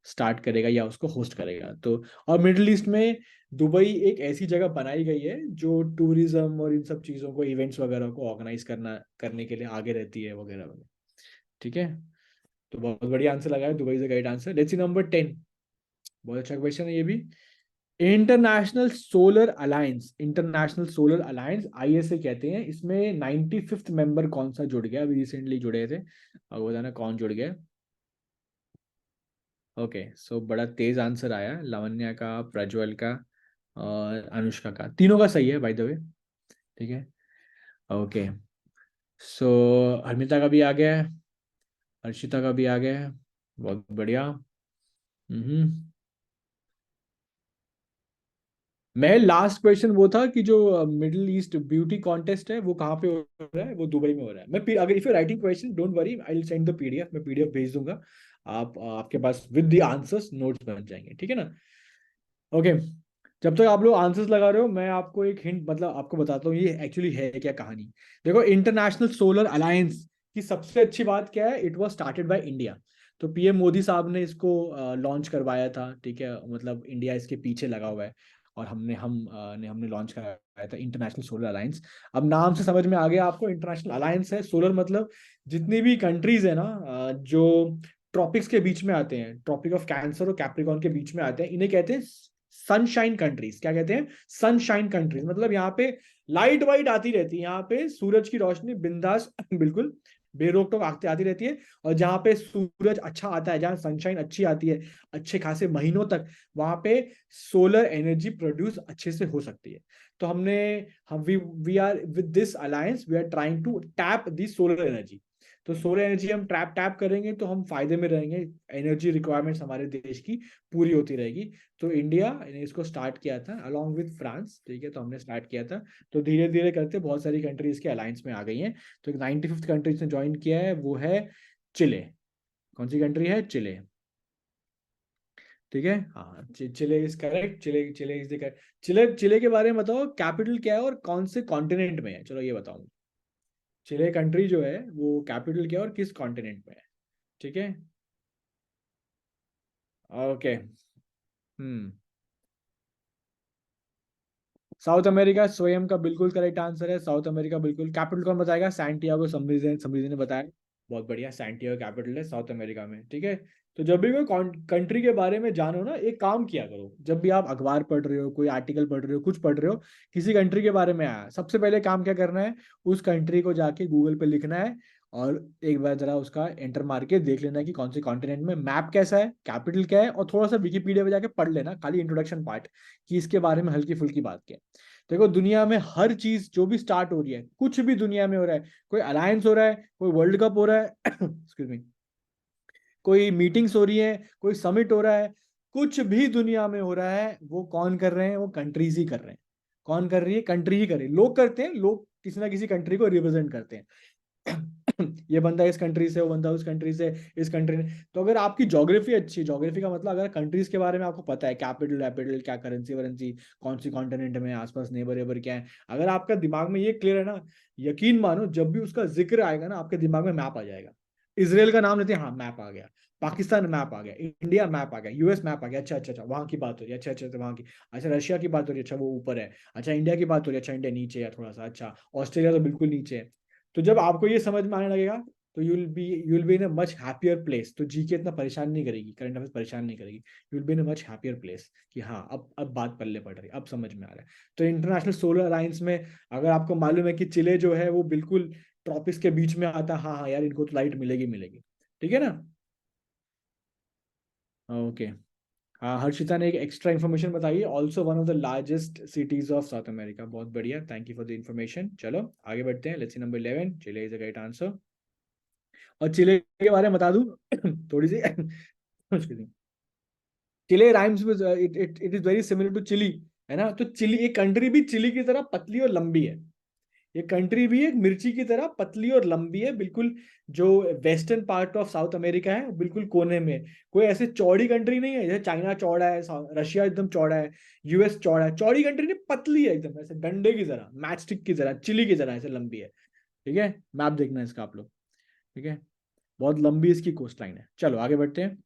A: स्टार्ट करेगा या उसको होस्ट करेगा। तो और मिडिल ईस्ट में दुबई एक ऐसी जगह बनाई गई है जो टूरिज्म और इन सब चीज़ों को, इवेंट्स वगैरह को ऑर्गेनाइज करने के लिए आगे रहती है, वगैरह वगैरह। ठीक है, तो बहुत बढ़िया आंसर लगा है, दुबई से guide answer. Let's see number 10, बहुत अच्छा क्वेश्चन है ये भी। इंटरनेशनल सोलर अलायंस, ISA कहते हैं, इसमें 95th मेंबर कौन सा जुड़ गया? अभी रिसेंटली जुड़े थे, अब बताना कौन जुड़ गया। ओके, सो बड़ा तेज आंसर आया, लावण्या का, प्रज्वल का और अनुष्का का, तीनों का सही है बाय द वे। ठीक है, ओके, सो हर्मिता का भी आ गया है, हर्षिता का भी आ गया है, बहुत बढ़िया। हम्म, मैं लास्ट क्वेश्चन वो था कि जो मिडिल ईस्ट ब्यूटी कॉन्टेस्ट है वो कहाँ पे हो रहा है? वो दुबई में हो रहा है। अगर if you writing question, don't worry, I will send the PDF, मैं PDF भेज दूंगा। आपके पास विद द आंसर्स नोट्स बन जाएंगे, ठीक है ना। ओके, जब तक आप लोग आंसर्स लगा रहे हो मैं आपको एक हिंट, मतलब आपको बताता हूँ ये एक्चुअली है क्या कहानी। देखो, इंटरनेशनल सोलर अलायंस की सबसे अच्छी बात क्या है? It was started by India. तो PM मोदी साहब ने इसको लॉन्च करवाया था, ठीक है, मतलब इंडिया इसके पीछे लगा हुआ है। और हमने लॉन्च कराया था इंटरनेशनल सोलर अलायंस। अब नाम से समझ में आ गया आपको, इंटरनेशनल अलायंस है, सोलर मतलब जितनी भी कंट्रीज है ना, जो ट्रॉपिक्स के बीच में आते हैं, ट्रॉपिक ऑफ कैंसर और कैप्रिकॉन के बीच में आते हैं, इन्हें कहते हैं सनशाइन कंट्रीज। क्या कहते हैं? Sunshine countries. मतलब यहाँ पे लाइट वाइट आती रहती है, यहाँ पे सूरज की रोशनी बिंदास बिल्कुल बेरोक टोक आती आती रहती है। और जहाँ पे सूरज अच्छा आता है, जहाँ सनशाइन अच्छी आती है अच्छे खासे महीनों तक, वहां पे सोलर एनर्जी प्रोड्यूस अच्छे से हो सकती है। तो हम we are with this alliance we are trying to tap the solar energy. तो सोलर एनर्जी हम टैप टैप करेंगे तो हम फायदे में रहेंगे, एनर्जी रिक्वायरमेंट्स हमारे देश की पूरी होती रहेगी। तो इंडिया ने इसको स्टार्ट किया था अलॉन्ग विद फ्रांस, ठीक है, तो हमने स्टार्ट किया था। तो धीरे धीरे करते बहुत सारी कंट्रीज के अलायंस में आ गई हैं। तो एक 95th कंट्री ने ज्वाइन किया है, वो है चिले। कौन सी कंट्री है? चिले। ठीक है, हाँ, Chile is correct, Chile Chile is the correct. Chile Chile के बारे में बताओ, कैपिटल क्या है और कौन से कॉन्टिनेंट में है, चलो ये बताओ। चिले कंट्री जो है वो कैपिटल क्या है और किस कॉन्टिनेंट में है? ठीक है, ओके। हम्म साउथ अमेरिका स्वयं का बिल्कुल करेक्ट आंसर है, साउथ अमेरिका बिल्कुल। कैपिटल कौन बताएगा? सैंटियागो, समरीजन समरीजन ने बताया। बहुत बढ़िया, सैंटियागो कैपिटल है साउथ अमेरिका में, ठीक है। तो जब भी कोई कंट्री के बारे में जानो ना, एक काम किया करो, जब भी आप अखबार पढ़ रहे हो, कोई आर्टिकल पढ़ रहे हो, कुछ पढ़ रहे हो, किसी कंट्री के बारे में आया, सबसे पहले काम क्या करना है? उस कंट्री को जाके गूगल पे लिखना है और एक बार जरा उसका एंटर मार के देख लेना है कि कौन से कॉन्टिनेंट में, मैप कैसा है, कैपिटल क्या है, और थोड़ा सा विकीपीडिया पे जाके पढ़ लेना खाली इंट्रोडक्शन पार्ट, कि इसके बारे में हल्की फुल्की बात क्या है। देखो दुनिया में हर चीज जो भी स्टार्ट हो रही है, कुछ भी दुनिया में हो रहा है, कोई अलायंस हो रहा है, कोई वर्ल्ड कप हो रहा है एक्सक्यूज मी, कोई मीटिंग्स हो रही है, कोई समिट हो रहा है, कुछ भी दुनिया में हो रहा है, वो कौन कर रहे हैं? वो कंट्रीज ही कर रहे हैं। कौन कर रही है? कंट्री ही कर रही है। लोग करते हैं, लोग किसी ना किसी कंट्री को रिप्रेजेंट करते हैं। ये बंदा इस कंट्री से, वो बंदा उस कंट्री से, इस कंट्री ने। तो अगर आपकी ज्योग्राफी अच्छी है, ज्योग्राफी का मतलब अगर कंट्रीज के बारे में आपको पता है, कैपिटल वैपिटल क्या, करेंसी वरेंसी, कौन सी कॉन्टिनेंट में, आसपास नेबर एबर क्या है, अगर आपका दिमाग में ये क्लियर है ना, यकीन मानो जब भी उसका जिक्र आएगा ना, आपके दिमाग में मैप आ जाएगा। इसराइल का नाम लेते हैं, हाँ मैप आ गया। पाकिस्तान मैप आ गया, इंडिया मैप आ गया, यूएस मैप आ गया, अच्छा अच्छा अच्छा, वहां की बात हो रही है, अच्छा अच्छा अच्छा, वहां की। अच्छा रशिया की बात हो रही है, अच्छा वो ऊपर है। अच्छा इंडिया की बात हो रही है, अच्छा इंडिया नीचे है थोड़ा सा, अच्छा ऑस्ट्रेलिया तो बिल्कुल नीचे है। तो जब आपको ये समझ में आने लगेगा, तो you will be in a much happier place. तो जीके इतना परेशान नहीं करेगी, करंट अफेयर्स परेशान नहीं करेगी। You will be in a much happier place कि हाँ अब बात पल्ले पड़ रही है, अब समझ में आ रहा है। तो इंटरनेशनल सोलर अलायंस में अगर आपको मालूम है कि चिले जो है वो बिल्कुल ट्रॉपिक्स के बीच में आता है, हाँ हाँ यार, इनको तो लाइट मिलेगी मिलेगी। ठीक है ना? ओके। हाँ, हर्षिता ने एक एक्स्ट्रा इन्फॉर्मेशन बताई है, also one of the largest cities of South America. बहुत बढ़िया, thank you for the information. चलो आगे बढ़ते हैं, let's see number 11, Chile is the right answer. और चिले के बारे में बता दूं थोड़ी सी excuse me। Chile rhymes with it it it is very similar to chilli, है ना? तो चिली, एक कंट्री भी चिली की तरह पतली और लंबी है। ये कंट्री भी एक मिर्ची की तरह पतली और लंबी है बिल्कुल। जो western part of South America है, बिल्कुल कोने में। कोई ऐसे चौड़ी कंट्री नहीं है, जैसे चाइना चौड़ा है, रशिया एकदम चौड़ा है, यूएस चौड़ा है। चौड़ी कंट्री नहीं, पतली है एकदम, ऐसे डंडे की तरह, मैच स्टिक की तरह, चिली की तरह ऐसे लंबी है। ठीक है, मैप देखना है इसका आप लोग। ठीक है, बहुत लंबी इसकी कोस्ट लाइन है। चलो आगे बढ़ते हैं।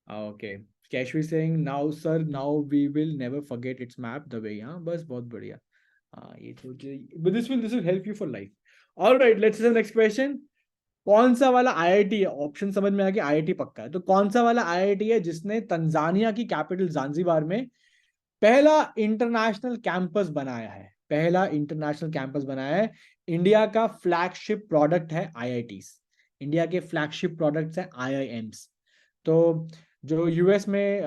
A: Okay, Kaishvi Singh, now sir, now we will never forget it's map the way. हाँ बस, बहुत बढ़िया। हाँ ये तो, this will help you for life. Alright, let's next question. कौन सा वाला आईआईटी है, ऑप्शन समझ में आ गया, आईआईटी पक्का है, तो कौन सा वाला आईआईटी है जिसने तंजानिया की कैपिटल जांजिबार में पहला इंटरनेशनल कैंपस बनाया है? पहला इंटरनेशनल कैंपस बनाया है। इंडिया का फ्लैगशिप प्रोडक्ट है आईआईटीज। इंडिया के फ्लैगशिप प्रोडक्ट्स है आईआईएम्स। तो जो यूएस में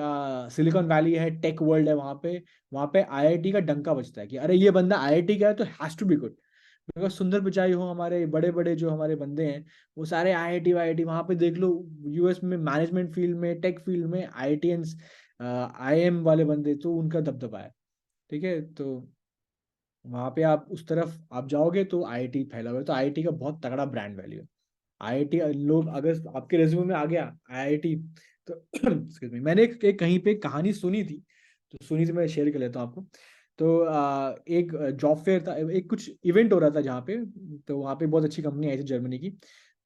A: सिलिकॉन वैली है, टेक वर्ल्ड है, वहां पे आईआईटी का डंका बजता है कि अरे ये बंदा आईआईटी का है तो has to be good. Because Sundar Pichai हो, हमारे बड़े बड़े जो हमारे बंदे हैं, वो सारे आईआईटी वाईआईटी, वहां पे देख लो। यूएस में मैनेजमेंट फील्ड में, टेक फील्ड में आईआईटीएंस, आईएम वाले बंदे, तो उनका दबदबा है। ठीक है, तो वहां पे आप उस तरफ आप जाओगे तो आईआईटी फैला हुआ है, तो आईआईटी का बहुत तगड़ा ब्रांड वैल्यू है। आईआईटी लोग, अगर आपके रेज्यूमे में आ गया आईआईटी, तो एक्सक्यूज मी, मैंने एक कहीं पे कहानी सुनी थी, तो सुनी थी, मैं शेयर कर लेता हूँ आपको। तो एक जॉब फेयर था, एक कुछ इवेंट हो रहा था जहाँ पे। तो वहाँ पे बहुत अच्छी कंपनी आई थी जर्मनी की।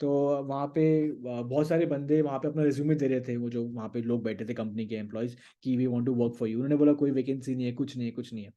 A: तो वहाँ पे बहुत सारे बंदे वहाँ पे अपना रिज्यूमे दे रहे थे, वो जो वहाँ पे लोग बैठे थे कंपनी के एम्प्लॉयज, कि we want to work for you. उन्होंने बोला कोई वैकेंसी नहीं है, कुछ नहीं है, कुछ नहीं है।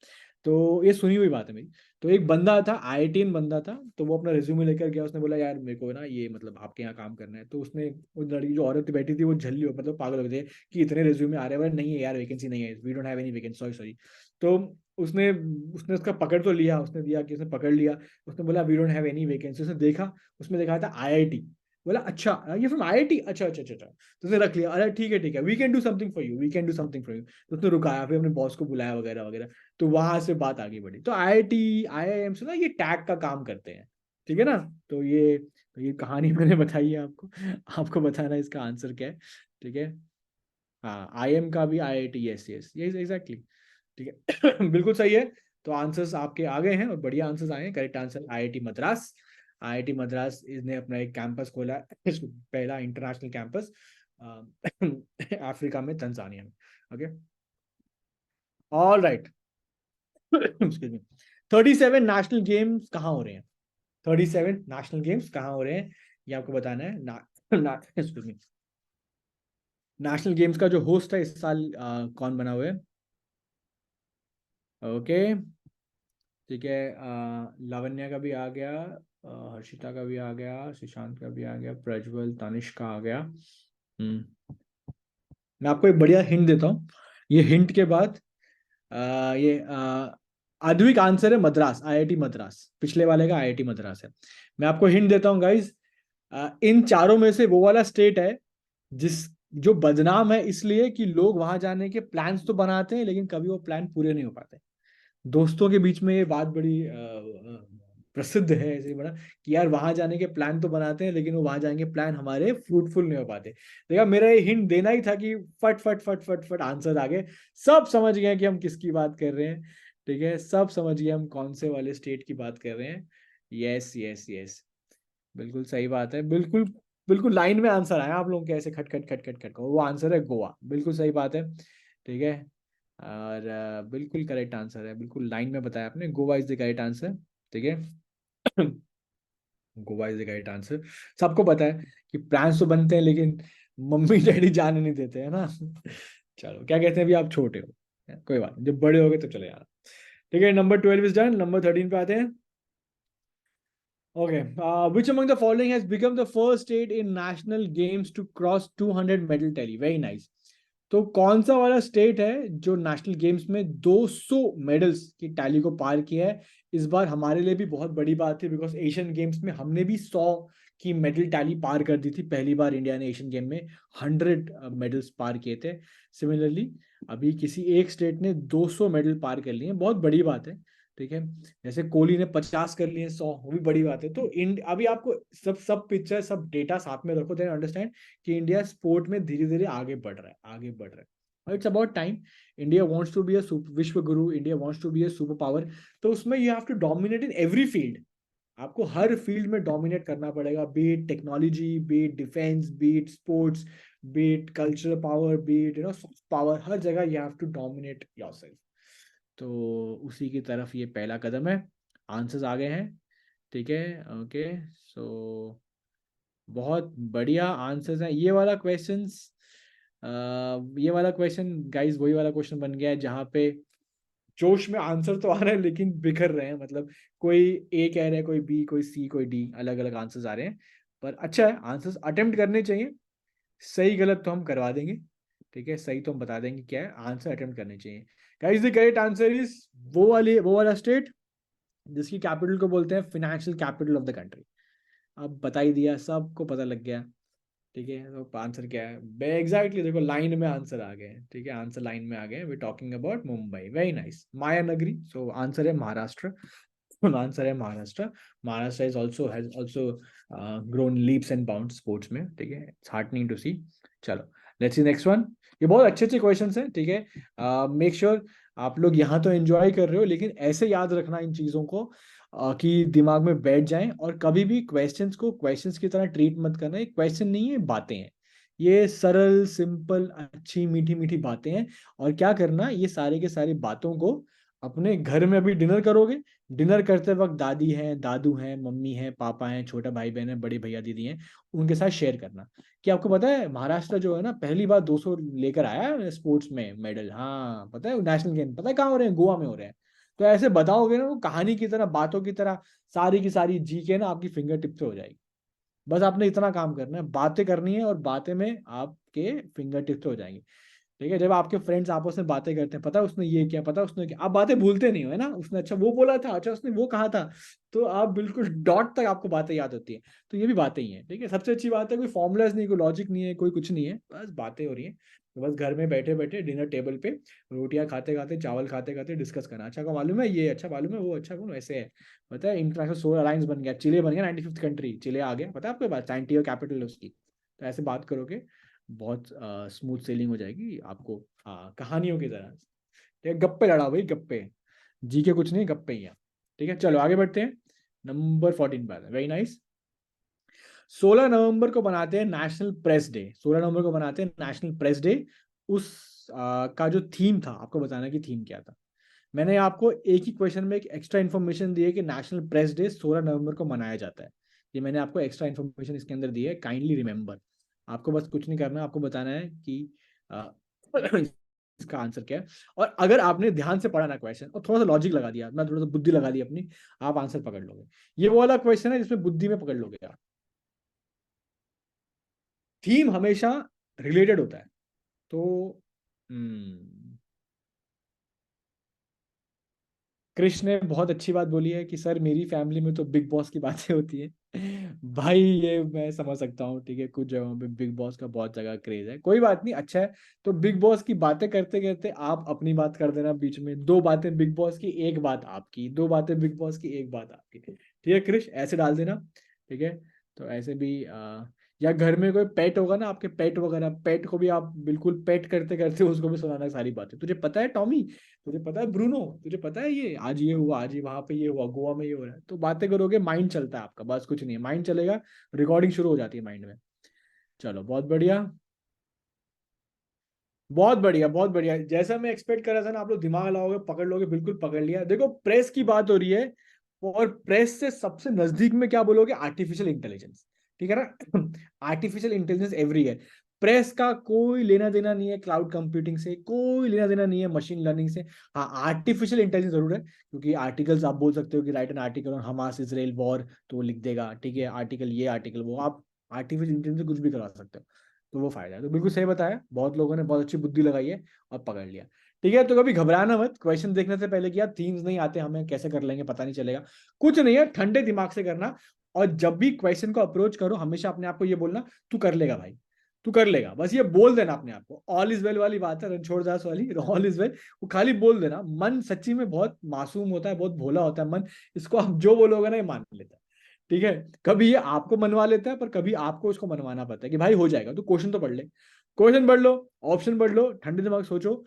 A: तो ये सुनी हुई बात है मेरी। तो एक बंदा था, आईआईटीएन बंदा था, तो वो अपना रिज्यूमे लेकर गया। उसने बोला यार मेरे को ना ये मतलब आपके यहाँ काम करना है। तो उसने, वो लड़की जो औरत बैठी थी, वो झल्ली, मतलब पागल हो गई थी कि इतने रिज्यूमे आ रहे हैं, बोला नहीं है यार, वैकेंसी नहीं है, we don't have any vacancy, sorry sorry. तो उसने उसने उसका पकड़ तो लिया, उसने दिया कि उसने पकड़ लिया। उसने बोला we don't have any vacancy. उसने देखा, उसमें देखा था आईआईटी। बोला अच्छा ये फ्रॉम आईआईटी, अच्छा अच्छा अच्छा अच्छा। तो उसने रख लिया, अरे ठीक है we can do something for you, we can do something for you. तो उसने रुकाया, फिर अपने बॉस को बुलाया वगैरह वगैरह। तो वहां से बात आगे बढ़ी। तो आईआईटी आईआईएम से ना ये टैग का काम करते हैं, ठीक है ना। तो ये कहानी मैंने बताई है आपको। आपको बताना है इसका आंसर क्या है, ठीक है। हाँ आईएम का भी IIT, yes yes yes exactly, ठीक है। बिल्कुल सही है। तो आंसर्स आपके आ गए हैं और बढ़िया आंसर्स आए हैं। Correct answer IIT Madras. IIT Madras इसने अपना एक कैंपस खोला है, पहला इंटरनेशनल कैंपस अफ्रीका में, तंजानिया में। Okay, all right. Excuse me. 37 national games कहाँ हो रहे हैं? 37 नेशनल गेम्स कहाँ हो रहे हैं, ये आपको बताना है एक्सक्यूज मी। नेशनल गेम्स का जो होस्ट है इस साल कौन बना हुआ है? ओके, ठीक है। लावण्या का भी आ गया, हर्षिता का भी आ गया, सुशांत का भी आ गया, प्रज्वल, तनिष्क का आ गया। मैं आपको एक बढ़िया हिंट देता हूँ। ये हिंट के बाद ये आधुनिक आंसर है मद्रास, आईआईटी मद्रास। पिछले वाले का आईआईटी मद्रास है। मैं आपको हिंट देता हूँ गाइस। इन चारों में से वो वाला स्टेट है जिस जो बदनाम है इसलिए कि लोग वहां जाने के प्लान्स तो बनाते हैं लेकिन कभी वो प्लान पूरे नहीं हो पाते। दोस्तों के बीच में ये बात बड़ी प्रसिद्ध है, ऐसे बड़ा, कि यार वहां जाने के प्लान तो बनाते हैं लेकिन वो वहां जाएंगे प्लान हमारे फ्रूटफुल नहीं हो पाते। देखा, मेरा ये हिंट देना ही था कि फट फट फट फट फट आंसर आ गए। सब समझ गए कि हम किसकी बात कर रहे हैं, ठीक है। सब समझ गए हम कौन से वाले स्टेट की बात कर रहे हैं। यस यस यस, बिल्कुल सही बात है। बिल्कुल बिल्कुल लाइन में आंसर आया आप लोगों के, ऐसे खट खट खट खट खट, वो आंसर है गोवा। बिल्कुल सही बात है, ठीक है। और बिल्कुल करेक्ट आंसर है, बिल्कुल लाइन में बताया आपने, Goa is the correct answer, ठीक है। Goa is the correct answer. सबको पता है कि प्लान्स तो बनते हैं लेकिन मम्मी डैडी जाने नहीं देते है ना। चलो क्या कहते हैं, अभी आप छोटे हो, कोई बात नहीं, जब बड़े हो गए तो चले जाना। ठीक है, नंबर 12 इज डन। नंबर 13 पे आते हैं। Okay. Which among the following has become the first state in national games to cross 200 medal tally? Very nice. तो कौन सा वाला स्टेट है जो नेशनल गेम्स में 200 मेडल्स की टैली को पार किया है? इस बार हमारे लिए भी बहुत बड़ी बात है बिकॉज एशियन गेम्स में हमने भी 100 की मेडल टैली पार कर दी थी। पहली बार इंडिया ने एशियन गेम में 100 मेडल्स पार किए थे। सिमिलरली अभी किसी एक स्टेट ने 200 मेडल पार कर लिए हैं, बहुत बड़ी बात है, ठीक है। जैसे कोहली ने 50 कर लिए, 100, वो भी बड़ी बात है। तो अभी आपको सब सब पिक्चर सब डेटा साथ में रखो, देन अंडरस्टैंड कि इंडिया स्पोर्ट में धीरे धीरे आगे बढ़ रहा है, आगे बढ़ रहा है। It's about time. India wants to be a vishwa guru, India wants to be a super power. तो उसमें you have to dominate in every field. आपको हर फील्ड में डोमिनेट करना पड़ेगा, beat technology, beat defence, beat sports, beat cultural power, beat soft power, हर जगह you have to dominate yourself. तो उसी की तरफ ये पहला कदम है। आंसर्स आ गए हैं, ठीक है। ओके, सो बहुत बढ़िया आंसर्स हैं। ये वाला क्वेश्चन गाइस वही वाला क्वेश्चन बन गया है जहाँ पे जोश में आंसर तो आ रहे हैं लेकिन बिखर रहे हैं। मतलब कोई ए कह रहा है, कोई बी, कोई सी, कोई डी, अलग अलग आंसर्स आ रहे हैं। पर अच्छा है, आंसर्स अटेम्प्ट करने चाहिए। सही गलत तो हम करवा देंगे, ठीक है। सही तो हम बता देंगे क्या है, आंसर अटेम्प्ट करने चाहिए। Guys the correct answer is वो वाला स्टेट जिसकी कैपिटल को बोलते हैं financial capital of the country. अब बता ही दिया, सबको पता लग गया, ठीक है। तो आंसर क्या है एग्जैक्टली, देखो लाइन में आंसर आ गए, ठीक है। आंसर लाइन में आ गए, we talking about Mumbai, very nice, Maya Nagari. So answer है महाराष्ट्र। आंसर है Maharashtra. Maharashtra is also has also grown leaps and bound sports में, ठीक है। It's heartening to see. चलो लेट्स सी नेक्स्ट वन। ये बहुत अच्छे अच्छे क्वेश्चंस हैं, ठीक है। मेक श्योर आप लोग यहाँ तो एंजॉय कर रहे हो लेकिन ऐसे याद रखना इन चीज़ों को कि दिमाग में बैठ जाएं। और कभी भी क्वेश्चंस को क्वेश्चंस की तरह ट्रीट मत करना, ये क्वेश्चन नहीं है, बातें हैं। ये सरल सिंपल अच्छी मीठी मीठी बातें हैं। और क्या करना, ये सारे के सारी बातों को अपने घर में अभी डिनर करोगे, डिनर करते वक्त दादी हैं, दादू हैं, मम्मी हैं, पापा हैं, छोटा भाई बहन है, बड़े भैया दीदी हैं, उनके साथ शेयर करना। कि आपको पता है महाराष्ट्र जो है ना पहली बार 200 लेकर आया है स्पोर्ट्स में मेडल। हाँ पता है, नेशनल गेम पता है कहाँ हो रहे हैं, गोवा में हो रहे हैं। तो ऐसे बताओगे ना, वो कहानी की तरह, बातों की तरह, सारी की सारी जी के ना आपकी फिंगर टिप पे हो जाएगी। बस आपने इतना काम करना है, बातें करनी है और बातें में आपके फिंगर टिप्स पे हो जाएंगी। ठीक है, जब आपके फ्रेंड्स आपस में बातें करते हैं, पता है उसने ये किया, पता है उसने क्या, आप बातें भूलते नहीं हो, है ना, उसने अच्छा वो बोला था, अच्छा उसने वो कहा था, तो आप बिल्कुल डॉट तक आपको बातें याद होती है। तो ये भी बातें ही हैं, ठीक है, सबसे अच्छी बात है कोई फॉर्मूलाज नहीं, कोई लॉजिक नहीं है, कोई कुछ नहीं है, बस बातें हो रही हैं। तो बस घर में बैठे बैठे डिनर टेबल पे रोटियां खाते खाते, चावल खाते खाते डिस्कस करना, अच्छा को मालूम है ये, अच्छा मालूम है वो, अच्छा कौन वैसे है। पता है इंटरनेशनल सोलर अलायंस बन गया, चिले बन गया 95th कंट्री, चिले आ गया, पता है आपको बात, 90 कैपिटल है उसकी। तो ऐसे बात करोगे बहुत स्मूथ सेलिंग हो जाएगी आपको, कहानियों की तरह। ठीक है, गप्पे लड़ा भाई, गप्पे, जी के कुछ नहीं, गप्पे ही हैं। ठीक है, चलो आगे बढ़ते हैं। नंबर 14 पर, वेरी नाइस। 16 नवंबर को बनाते हैं नेशनल प्रेस डे, 16 नवंबर को बनाते हैं नेशनल प्रेस डे। उस का जो थीम था, आपको बताना कि थीम क्या था। मैंने आपको एक ही क्वेश्चन में एक एक्स्ट्रा इन्फॉर्मेशन दी है कि नेशनल प्रेस डे 16 नवंबर को मनाया जाता है। ये मैंने आपको एक्स्ट्रा इन्फॉर्मेशन इसके अंदर दी है, काइंडली रिमेंबर। आपको बस कुछ नहीं करना, आपको बताना है कि अ, इसका आंसर क्या है। और अगर आपने ध्यान से पढ़ा ना क्वेश्चन और थोड़ा सा लॉजिक लगा दिया, मैं थोड़ा सा बुद्धि लगा दी अपनी, आप आंसर पकड़ लोगे। ये वो वाला क्वेश्चन है जिसमें बुद्धि में पकड़ लोगे आप। थीम हमेशा रिलेटेड होता है। तो हम्म कृष्ण ने बहुत अच्छी बात बोली है कि सर मेरी फैमिली में तो बिग बॉस की बातें होती है। भाई ये मैं समझ सकता हूँ, ठीक है, कुछ जगहों पे बिग बॉस का बहुत जगह क्रेज है, कोई बात नहीं, अच्छा है। तो बिग बॉस की बातें करते करते आप अपनी बात कर देना बीच में, दो बातें बिग बॉस की, एक बात आपकी, दो बातें बिग बॉस की, एक बात आपकी, ठीक है क्रिश, ऐसे डाल देना। ठीक है, तो ऐसे भी या घर में कोई पेट होगा ना आपके, पेट वगैरह, पेट को भी आप बिल्कुल पेट करते करते उसको भी सुनाना सारी बातें, तुझे पता है टॉमी, तुझे पता है ब्रूनो, तुझे पता है ये आज ये हुआ, आज ये वहां पे ये हुआ, गोवा में ये हो रहा है, तो बातें करोगे, माइंड चलता है आपका, बस कुछ नहीं है, माइंड चलेगा, रिकॉर्डिंग शुरू हो जाती है माइंड में। चलो बहुत बढ़िया, बहुत बढ़िया, बहुत बढ़िया, जैसा मैं एक्सपेक्ट कर रहा था ना, आप लोग दिमाग लगाओगे, पकड़ लोगे, बिल्कुल पकड़ लिया। देखो प्रेस की बात हो रही है, और प्रेस से सबसे नजदीक में क्या बोलोगे, आर्टिफिशियल इंटेलिजेंस, ठीक है ना। Artificial intelligence everywhere. प्रेस का कोई लेना देना नहीं है क्लाउड कंप्यूटिंग से, कोई लेना देना नहीं है मशीन लर्निंग से। हाँ, आर्टिफिशियल इंटेलिजेंस जरूर है, क्योंकि आर्टिकल्स आप बोल सकते हो कि right an article on Hamas Israel war, तो वो लिख देगा, ठीक है, आर्टिकल ये आर्टिकल वो, आप आर्टिफिशियल इंटेलिजेंस से कुछ भी करवा सकते हो। तो वो फायदा है, तो बिल्कुल सही बताया, बहुत लोगों ने बहुत अच्छी बुद्धि लगाई है और पकड़ लिया। ठीक है, तो कभी घबराना मत क्वेश्चन देखने से पहले कि यार थीम्स नहीं आते हमें, कैसे कर लेंगे, पता नहीं चलेगा। कुछ नहीं है, ठंडे दिमाग से करना। और जब भी क्वेश्चन को अप्रोच करो, हमेशा अपने आप को ये बोलना, तू कर लेगा भाई, तू कर लेगा, बस ये बोल देना अपने आप को, ऑल इज वेल वाली बात है, रणछोड़ दास वाली, ऑल इज वेल। वो खाली बोल देना, मन सच्ची में बहुत मासूम होता है, बहुत भोला होता है मन, इसको आप जो बोलोगे ना ये मान लेता है। ठीक है, कभी ये आपको मनवा लेता है, पर कभी आपको उसको मनवाना पड़ता है कि भाई हो जाएगा, तो क्वेश्चन तो पढ़ ले, क्वेश्चन पढ़ लो, ऑप्शन पढ़ लो, ठंडे दिमाग सोचो।